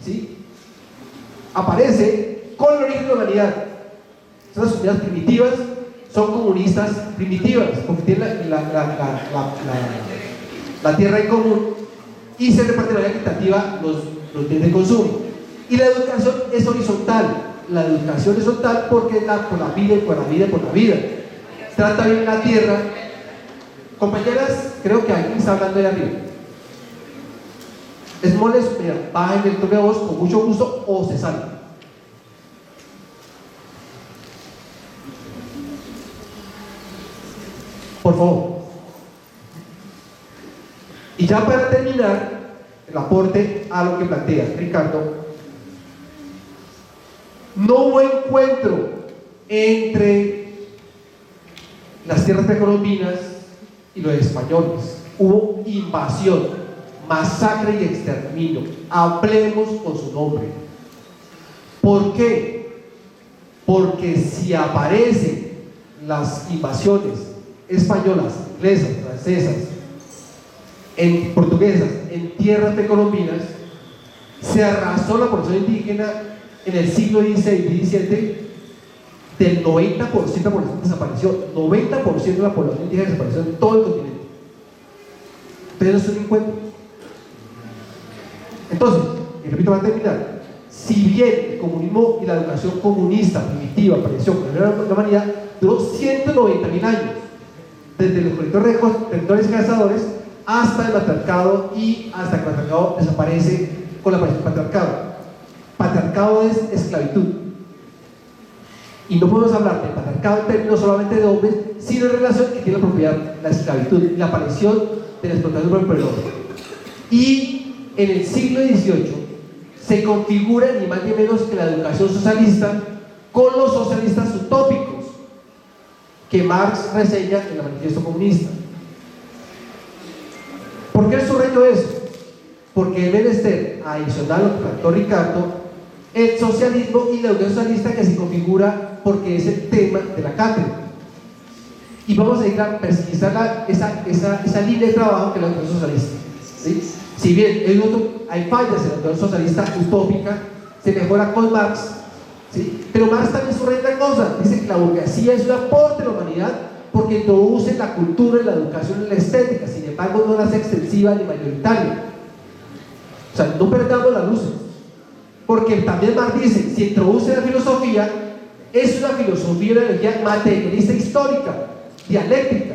¿sí?, aparece con el origen de la humanidad. Estas sociedades primitivas son comunistas primitivas porque tienen la tierra en común y se reparte de manera equitativa los bienes de consumo. Y la educación es horizontal. La educación es horizontal porque es por la vida y por la vida y por la vida. Trata bien la tierra. Compañeras, creo que alguien está hablando de arriba. Es molesto, mira, bajen el tono de voz con mucho gusto o se salen. Por favor. Y ya para terminar el aporte a lo que plantea Ricardo, no hubo encuentro entre las tierras precolombinas y los españoles. Hubo invasión, masacre y exterminio. Hablemos con su nombre. ¿Por qué? Porque si aparecen las invasiones españolas, inglesas, francesas, portuguesas, en tierras precolombinas, se arrasó la población indígena en el siglo XVI y XVII. Del 90% de la población desapareció. 90% de la población indígena desapareció en todo el continente. Pero eso es un encuentro. Entonces, y repito para terminar, si bien el comunismo y la educación comunista primitiva apareció con la humanidad, duró 190.000 años, desde los recolectores y cazadores hasta el patriarcado, y hasta que el patriarcado desaparece con la aparición del patriarcado. Patriarcado es esclavitud. Y no podemos hablar de patriarcado en términos solamente de hombres, sino en relación que tiene la propiedad, la esclavitud y la aparición de la explotación por el hombre. Y en el siglo XVIII se configura ni más ni menos que la educación socialista con los socialistas utópicos que Marx reseña en el Manifiesto Comunista. ¿Por qué subrayo eso? Porque es menester adicional a lo que planteó Ricardo, el socialismo y la educación socialista que se configura porque es el tema de la cátedra. Y vamos a ir a pesquisar esa línea de trabajo que es la doctrina socialista, ¿sí? Si bien hay fallas en la doctrina socialista utópica, se mejora con Marx, ¿sí? Pero Marx también subraya otra cosa, dice que la burguesía es un aporte a la humanidad porque introduce la cultura, la educación y la estética, sin embargo no la hace extensiva ni mayoritaria. O sea, no perdamos la luz, porque también Marx dice, si introduce la filosofía, es una filosofía, una ideología materialista histórica, dialéctica,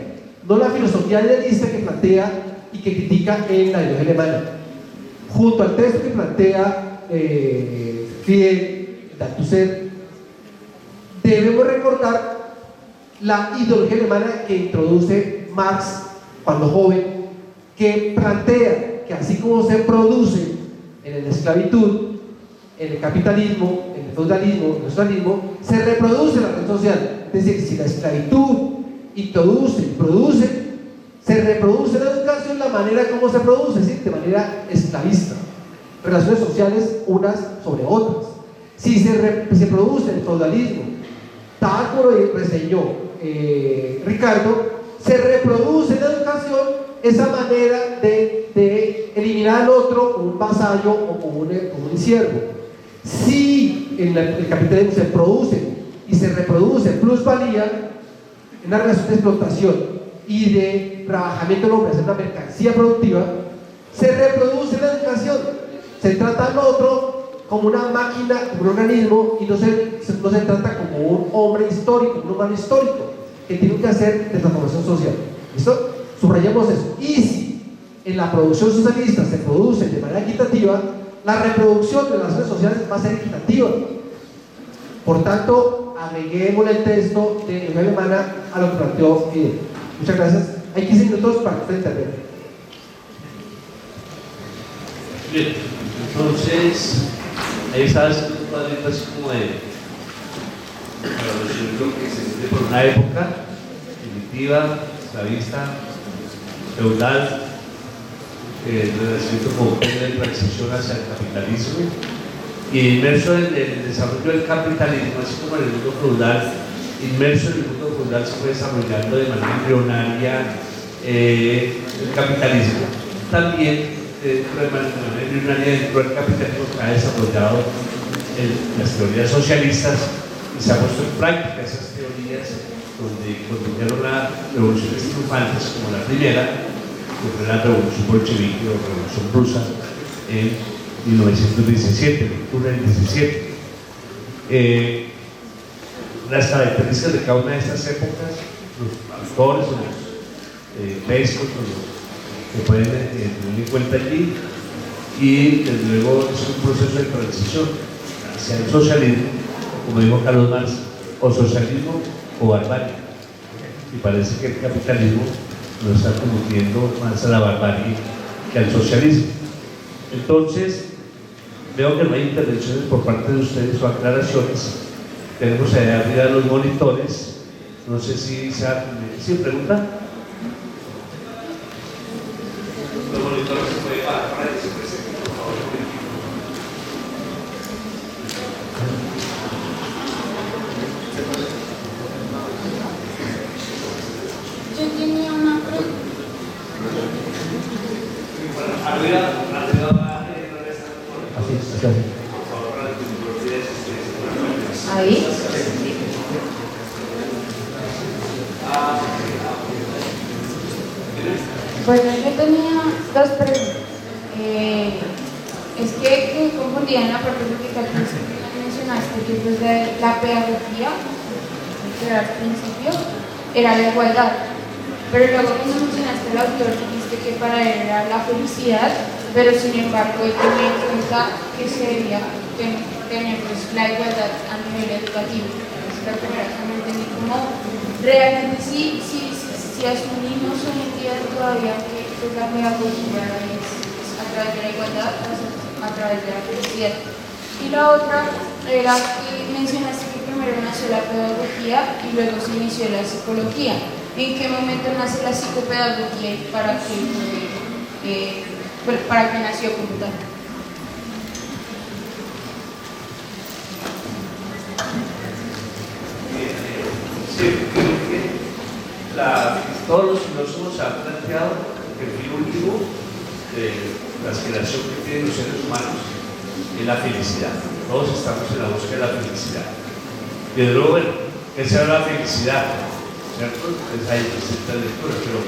no la filosofía idealista que plantea y que critica en la ideología alemana. Junto al texto que plantea Fidel, Althusser, debemos recordar la ideología alemana que introduce Marx cuando joven, que plantea que así como se produce en la esclavitud, en el capitalismo, en el feudalismo, en el socialismo, se reproduce la red social. Es decir, si la esclavitud introduce y produce, se reproduce la educación la manera como se produce, ¿sí? De manera esclavista, relaciones sociales unas sobre otras. Si se produce el feudalismo tal como reseñó Ricardo, se reproduce en la educación esa manera de eliminar al otro como un vasallo o como un siervo. Si en el capitalismo se produce y se reproduce plusvalía, en una relación de explotación y de trabajamiento del hombre hacia una mercancía productiva, se reproduce la educación, se trata al otro como una máquina, como un organismo, y no se trata como un hombre histórico, un humano histórico que tiene que hacer de transformación social. ¿Listo? Subrayamos eso. Y si en la producción socialista se produce de manera equitativa, la reproducción de las relaciones sociales va a ser equitativa. Por tanto, agreguemos el texto de la alemana a lo que planteó Fidel. Muchas gracias. Hay 15 minutos para que usted intervenga. Bien, entonces, ahí está haciendo un cuadrito así como para resumir lo que se entiende por una época primitiva, esclavista, feudal, relacionado con la transición hacia el capitalismo, y inmerso en el desarrollo del capitalismo, así como en el mundo feudal, inmerso en el mundo feudal se fue desarrollando de manera embrionaria el capitalismo. También dentro de manera embrionaria dentro del capitalismo se ha desarrollado las teorías socialistas y se ha puesto en práctica esas teorías donde condujeron a revoluciones triunfantes como la primera, que fue la revolución bolchevique o revolución rusa en 1917, en octubre del 17. Las características de cada una de estas épocas, los autores, los textos, que pueden tener en cuenta allí, y desde luego es un proceso de transición hacia el socialismo, como dijo Carlos Marx, o socialismo o barbarie, y parece que el capitalismo nos está conduciendo más a la barbarie que al socialismo. Entonces, veo que no hay intervenciones por parte de ustedes o aclaraciones. Tenemos allá arriba los monitores, no sé si ¿sí pregunta? Los monitores se pueden bajar para que se presenten, por favor. Yo tenía una pregunta. Arriba Así. Ahí. Bueno, yo tenía dos preguntas. Es que confundía en la parte que mencionaste, que desde la pedagogía, que era al principio, era la igualdad. Pero luego cuando mencionaste al autor, dijiste que para él era la felicidad, pero sin embargo él tenía en cuenta que se debía tener pues, la igualdad a nivel educativo. Es la primera que me entendí, como realmente sí asumimos hoy en día todavía que pues, la pedagogía es a través de la igualdad, a través de la felicidad. Y la otra era que mencionaste que primero nació la pedagogía y luego se inició la psicología. ¿En qué momento nace la psicopedagogía y para qué nació como tal? todos los filósofos han planteado que el fin último de la aspiración que tienen los seres humanos es la felicidad. Todos estamos en la búsqueda de la felicidad. Y de luego, bueno, ¿qué será la felicidad? ¿Cierto? Entonces hay distintas lecturas, pero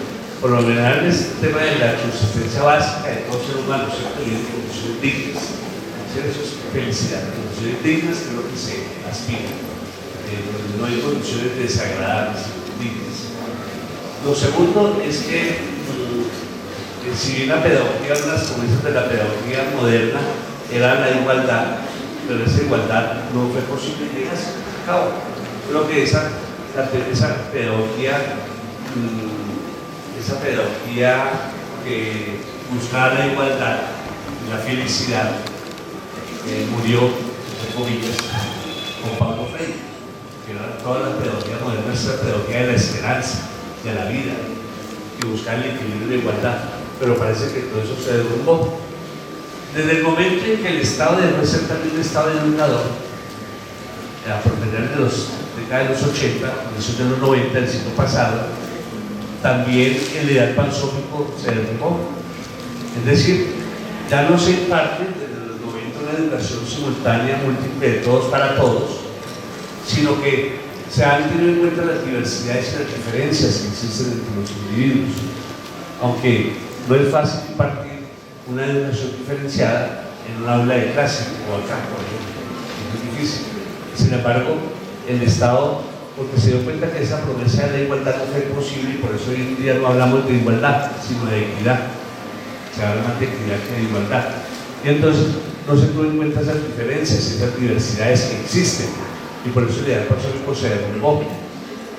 por lo general es el tema de la subsistencia básica de todo ser humano, ¿cierto? Y de condiciones dignas. Eso es felicidad, condiciones dignas que es lo que se aspira. Donde no hay condiciones desagradables, dignas. Lo segundo es que si bien la pedagogía, unas comienzos de la pedagogía moderna era la igualdad, pero esa igualdad no fue posible llegar a cabo. Creo que esa pedagogía que buscaba la igualdad y la felicidad murió, entre comillas, con Paulo Freire, que era toda la pedagogía moderna, es la pedagogía de la esperanza, de la vida, que buscaba el equilibrio y la igualdad, pero parece que todo eso se derrumbó. Desde el momento en que el Estado dejó de ser también un Estado educador, por mediados de los década de los 80, inicios de los 90 del siglo pasado, también el ideal filosófico se derrumbó. Es decir, ya no se imparte desde los 90 una educación simultánea, múltiple, de todos para todos, sino que se han tenido en cuenta las diversidades y las diferencias que existen entre los individuos. Aunque no es fácil impartir una educación diferenciada en un aula de clase o acá, por ejemplo, es muy difícil. Sin embargo, el Estado, porque se dio cuenta que esa promesa de la igualdad no fue posible, y por eso hoy en día no hablamos de igualdad, sino de equidad. Se habla más de equidad que de igualdad. Y entonces no se tuvo en cuenta esas diferencias, esas diversidades que existen, y por eso el ideal filosófico se derrumbó.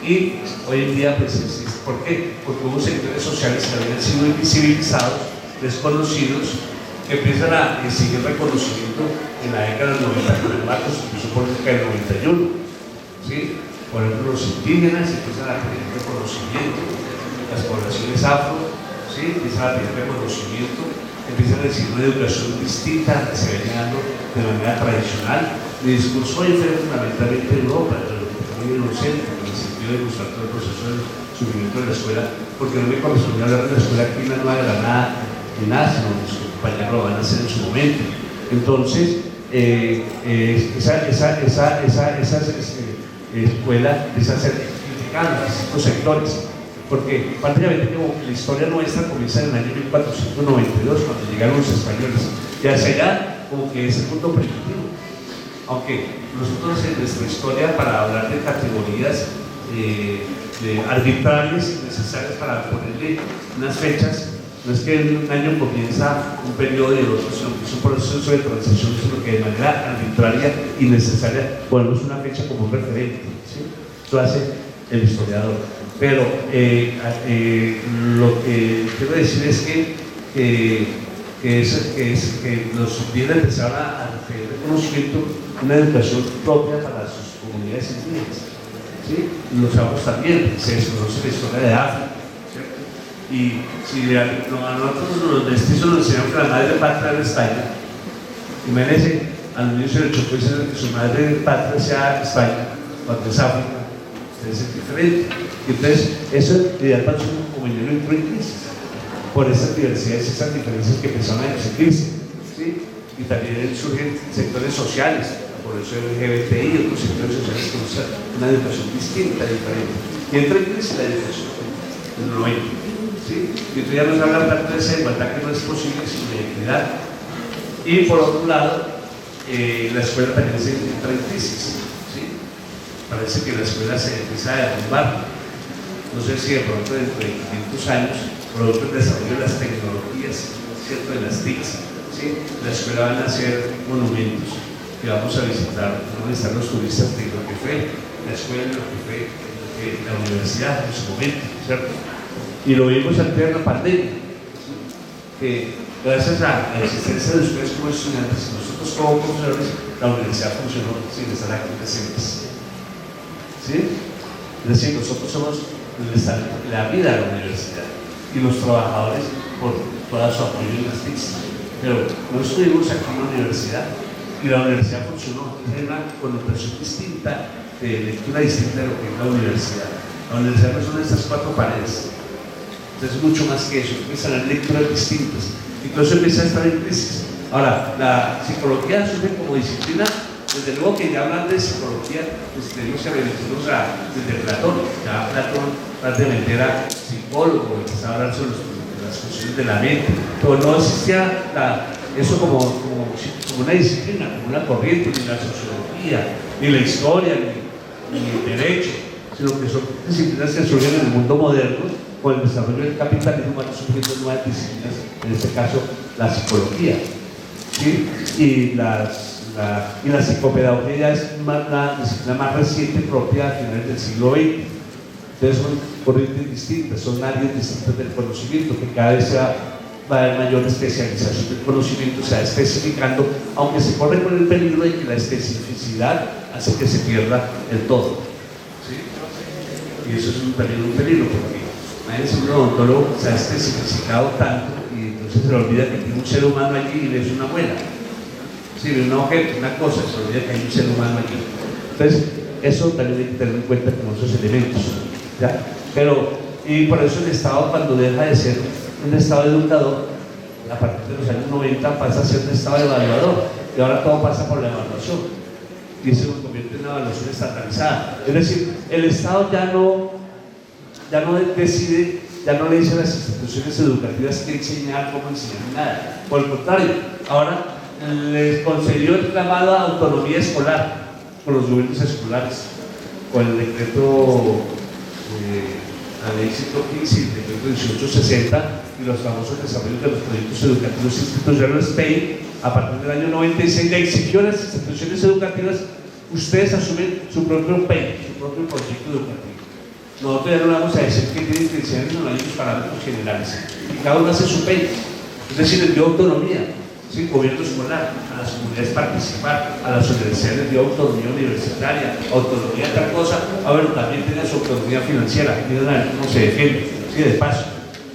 Y hoy en día pues existe. ¿Por qué? Porque hubo sectores sociales que habían sido invisibilizados, desconocidos, que empiezan a exigir reconocimiento en la década del 90 con el marco incluso política del 91, ¿sí? Por ejemplo, los indígenas empiezan a pedir reconocimiento, las poblaciones afro, ¿sí? Empiezan a pedir reconocimiento, empiezan a decir una educación distinta a la que se venía dando de manera tradicional. Mi discurso hoy fue fundamentalmente en Europa, pero muy inocente, en el sentido de mostrar todo el proceso del sufrimiento de la escuela, porque no me correspondía hablar de la escuela aquí en la Nueva Granada ni nada, sino que sus compañeros lo van a hacer en su momento. Entonces, esa escuela empieza a ser criticada en distintos sectores, porque prácticamente como la historia nuestra comienza en el año 1492, cuando llegaron los españoles, y hacia allá como que es el punto primitivo. Aunque nosotros en nuestra historia, para hablar de categorías arbitrarias y necesarias para ponerle unas fechas, no es que en un año comienza un periodo y el otro, sino que es un proceso de transición, sino que de manera arbitraria y necesaria ponemos una fecha como un referente, ¿sí? Eso hace el historiador. Pero lo que quiero decir es que los indígenas empezaron a pedir reconocimiento, una educación propia para sus comunidades indígenas, ¿sí? Los chavos también, se desconoce la historia de África, ¿cierto? Y si a nosotros los mestizos nos enseñaron que la madre patria era España, imagínense, a los niños se les chocó diciendo que su madre patria sea España, cuando es África, es diferente. Y entonces, eso es ideal para como yo lo entró en crisis, por esas diversidades, esas diferencias que empezaron a exigirse, ¿sí? Y también surgen sectores sociales, por eso el LGBTI y otros sectores sociales que usan una educación distinta, diferente. Y entra en crisis la educación en el 90, ¿sí? Y entonces ya nos habla tanto de esa igualdad que no es posible sin la equidad. Y por otro lado, la escuela también entra en crisis, ¿sí? Parece que la escuela se empieza a derrumbar. No sé si de pronto dentro de 500 años, producto del desarrollo de las tecnologías, ¿cierto? De las TICs, ¿sí? La escuela van a ser monumentos que vamos a visitar, donde están los turistas de lo que fue la escuela, de lo que fue la universidad en su momento, ¿cierto? Y lo vimos antes de la pandemia, ¿sí? Que gracias a la existencia de ustedes como estudiantes y nosotros como profesores, la universidad funcionó sin estar aquí presentes, ¿sí? Es decir, nosotros somos la vida de la universidad y los trabajadores por toda su apoyo en las TICs, pero no estuvimos aquí en la universidad y la universidad funcionó, tiene una connotación distinta, de lectura distinta de lo que es la universidad. La universidad no son estas 4 paredes. Entonces es mucho más que eso, empiezan a tener lecturas distintas. Incluso empieza a estar en crisis. Ahora, la psicología surge como disciplina, desde luego que ya hablan de psicología, pues tenemos que remitirnos desde Platón. Ya Platón prácticamente era psicólogo, empezaba a hablar sobre las funciones de la mente, pero no existía eso como una disciplina, como una corriente, ni la sociología, ni la historia, ni el derecho, sino que son disciplinas que surgen en el mundo moderno. Con el desarrollo del capitalismo van surgiendo nuevas disciplinas, en este caso la psicología, ¿sí? Y la psicopedagogía ya es la disciplina más reciente, propia a finales del siglo XX. Entonces son corrientes distintas, son áreas distintas del conocimiento, que cada vez va a haber mayor especialización del conocimiento, se va especificando, aunque se corre con el peligro de que la especificidad hace que se pierda el todo, ¿sí? Y eso es un peligro, porque un odontólogo se ha especificado tanto y entonces se le olvida que tiene un ser humano allí y es una muela. Si ve un objeto, una cosa, se le olvida que hay un ser humano allí. Entonces, eso también hay que tener en cuenta como esos elementos, ¿ya? Y por eso el Estado, cuando deja de ser un Estado educador, a partir de los años 90 pasa a ser un Estado evaluador, y ahora todo pasa por la evaluación, y se convierte en una evaluación estatalizada. Es decir, el Estado ya no decide, ya no le dice a las instituciones educativas qué enseñar, cómo enseñar, nada. Por el contrario, ahora les concedió el llamado a autonomía escolar con los gobiernos escolares, con el decreto, la ley 115 y el decreto 1860 y los famosos desarrollos de los proyectos educativos institucionales PEI. A partir del año 96 le exigió a las instituciones educativas: ustedes asumen su propio PEI, su propio proyecto educativo. Nosotros ya no vamos a decir que tienen que enseñar en los parámetros generales, y cada uno hace su PEI, es decir, les dio autonomía, ¿sí? Gobierno escolar, a las comunidades participar, a las universidades les dio autonomía universitaria, autonomía de tal cosa, bueno, también tienen su autonomía financiera, miren a ver cómo se defiende, ¿sí? De paso.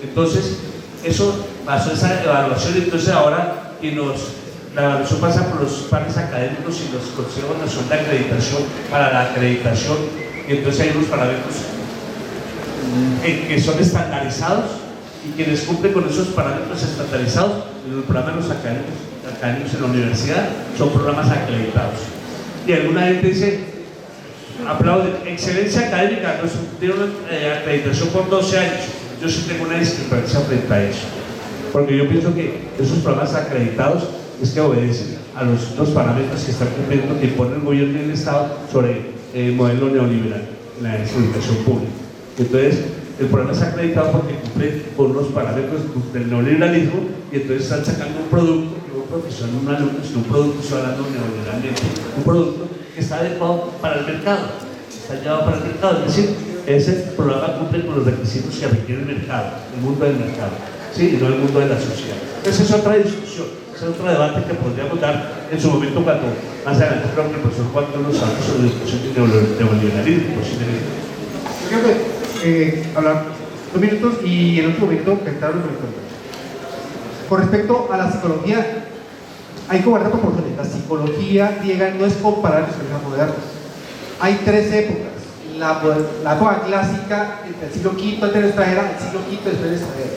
Entonces, eso pasó esa evaluación, entonces ahora la evaluación pasa por los pares académicos y los consejos nacionales de acreditación para la acreditación, y entonces hay unos parámetros que son estandarizados, y quienes cumplen con esos parámetros estandarizados en los programas académicos en la universidad son programas acreditados. Y alguna gente dice, aplaude, excelencia académica, nos dieron acreditación por 12 años. Yo sí tengo una discrepancia frente a eso, porque yo pienso que esos programas acreditados es que obedecen a los parámetros que están cumpliendo, que impone el gobierno y el Estado sobre el modelo neoliberal en la educación pública. Entonces, el programa es acreditado porque cumple con los parámetros del neoliberalismo, y entonces están sacando un producto que un profesor, un alumno, sino un producto, estoy hablando neoliberalmente, un producto que está adecuado para el mercado, está llevado para el mercado, es decir, ese programa cumple con los requisitos que requiere el mercado, el mundo del mercado, ¿sí? Y no el mundo de la sociedad. Esa es otra discusión, ese es otro debate que podríamos dar en su momento, cuando más adelante creo que el profesor Juan nos habla sobre la discusión del neoliberalismo, posiblemente. Yo creo que hablar 2 minutos y en otro momento pensar un momento. Con respecto a la psicología, hay que guardar proporciones. La psicología griega no es comparable con la moderna. Hay 3 épocas. La época clásica, entre el siglo V antes de nuestra era, el siglo V después de nuestra era.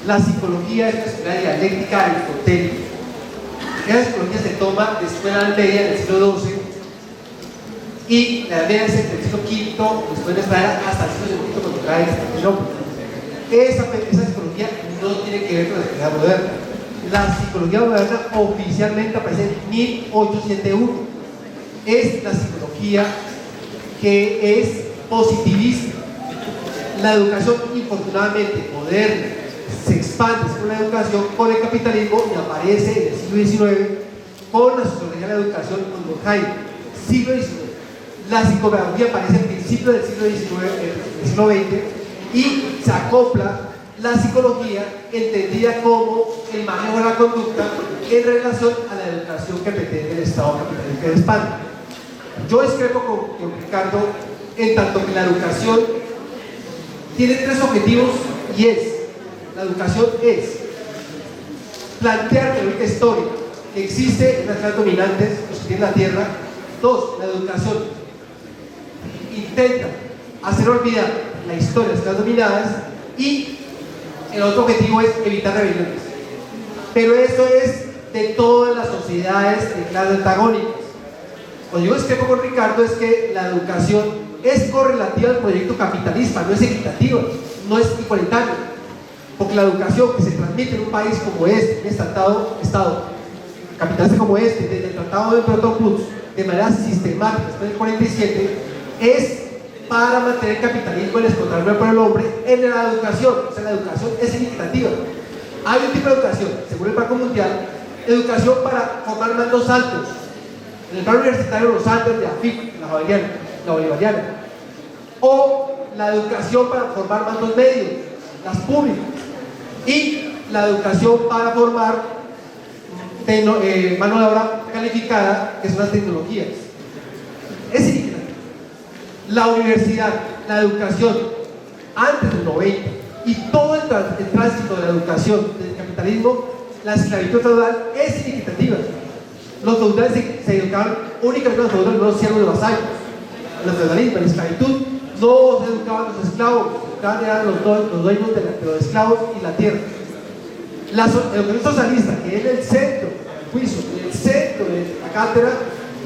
La psicología es una escuela dialéctica aristotélica. Esa psicología se toma después de la Edad Media del siglo XII, y la Edad Media es entre el siglo V después de nuestra era hasta el siglo II, cuando cae Constantinopla. Esa psicología no tiene que ver con la psicología moderna. La psicología moderna oficialmente aparece en 1801. Es la psicología que es positivista. La educación, infortunadamente moderna, se expande con la educación, con el capitalismo, y aparece en el siglo XIX con la sociología de la educación con Durkheim. Siglo XIX. La psicopedagogía aparece al principio del siglo XIX, del siglo XX, y se acopla la psicología entendida como el manejo de la conducta en relación a la educación que pretende el Estado capitalista de España. Yo discrepo con Ricardo en tanto que la educación tiene 3 objetivos, y la educación es plantear teoría histórica que existe en las clases dominantes, los que tienen la tierra. 2, la educación intenta hacer olvidar la historia de las clases dominadas, y el otro objetivo es evitar rebeliones. Pero eso es de todas las sociedades de clases antagónicas. Cuando yo discrepo con Ricardo es que la educación es correlativa al proyecto capitalista, no es equitativa, no es igualitaria. Porque la educación que se transmite en un país como este, en este estado capitalista como este, desde el Tratado de Bretton Woods, de manera sistemática, después del 47, es para mantener el capitalismo y explotarlo por el hombre en la educación. O sea, la educación es equitativa. Hay un tipo de educación, según el Banco Mundial, educación para formar mandos altos. En el plano universitario, los altos de AFIC, la bolivariana. O la educación para formar mandos medios, las públicas. Y la educación para formar mano de obra calificada, que son las tecnologías. Es equitativa. La universidad, la educación, antes del 90, y todo el tránsito de la educación del capitalismo, la esclavitud feudal es equitativa. Los feudales se educaban únicamente, los feudales no hacían los vasallos. En el feudalismo, en la esclavitud, no se educaban los esclavos, eran los dueños de los esclavos y la tierra. La educación socialista, que es el centro del juicio, el centro de la cátedra,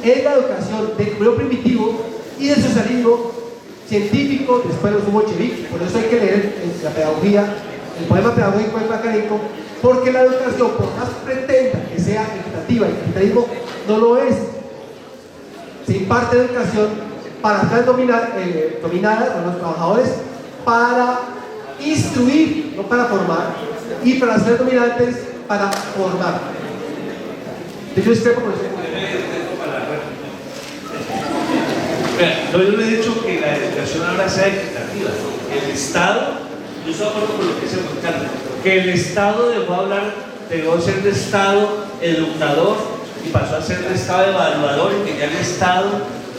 es la educación del comunio primitivo y del socialismo científico después de los bolcheviques. Por eso hay que leer la pedagogía, el poema pedagógico de Macarenko, porque la educación, por más pretenda que sea equitativa, el capitalismo no lo es. Se imparte educación para estar dominadas por los trabajadores, para instruir, no para formar, y para ser dominantes, para formar. Yo discrepo con eso. Yo le he dicho que la educación ahora sea equitativa. El Estado, yo estoy de acuerdo con lo que dice Juan Carlos, que el Estado dejó de ser de Estado educador y pasó a ser de Estado evaluador, y que ya el Estado,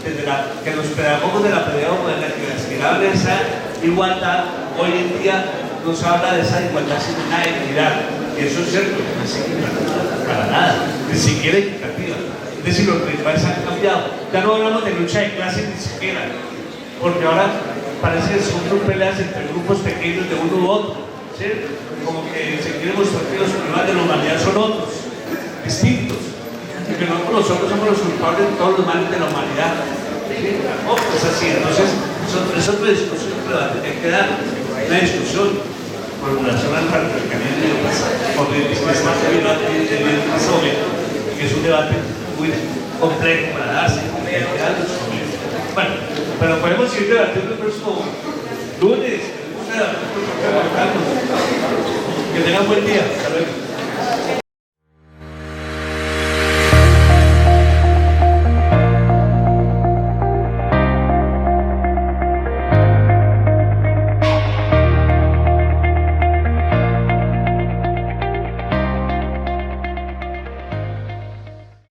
que los pedagogos de la pedagogía que aspiraban a esa igualdad, hoy en día no se habla de esa igualdad sino una equidad. Y eso es cierto, no es equitativa para nada, ni siquiera equitativa. Es decir, los rituales han cambiado. Ya no hablamos de lucha de clases ni siquiera, porque ahora parece que son peleas entre grupos pequeños de uno u otro, ¿sí? Como que se quiere mostrar que los problemas de la humanidad son otros, distintos, y que nosotros somos los culpables de todos los males de la humanidad. ¿Sí? Tampoco es así. Entonces, es otra discusión, pero hay que dar una discusión con relación al patriarcalismo, porque está muy que es un debate muy complejo para darse, bueno, pero podemos ir debatiendo el próximo lunes. Que tengan buen día. Hasta luego.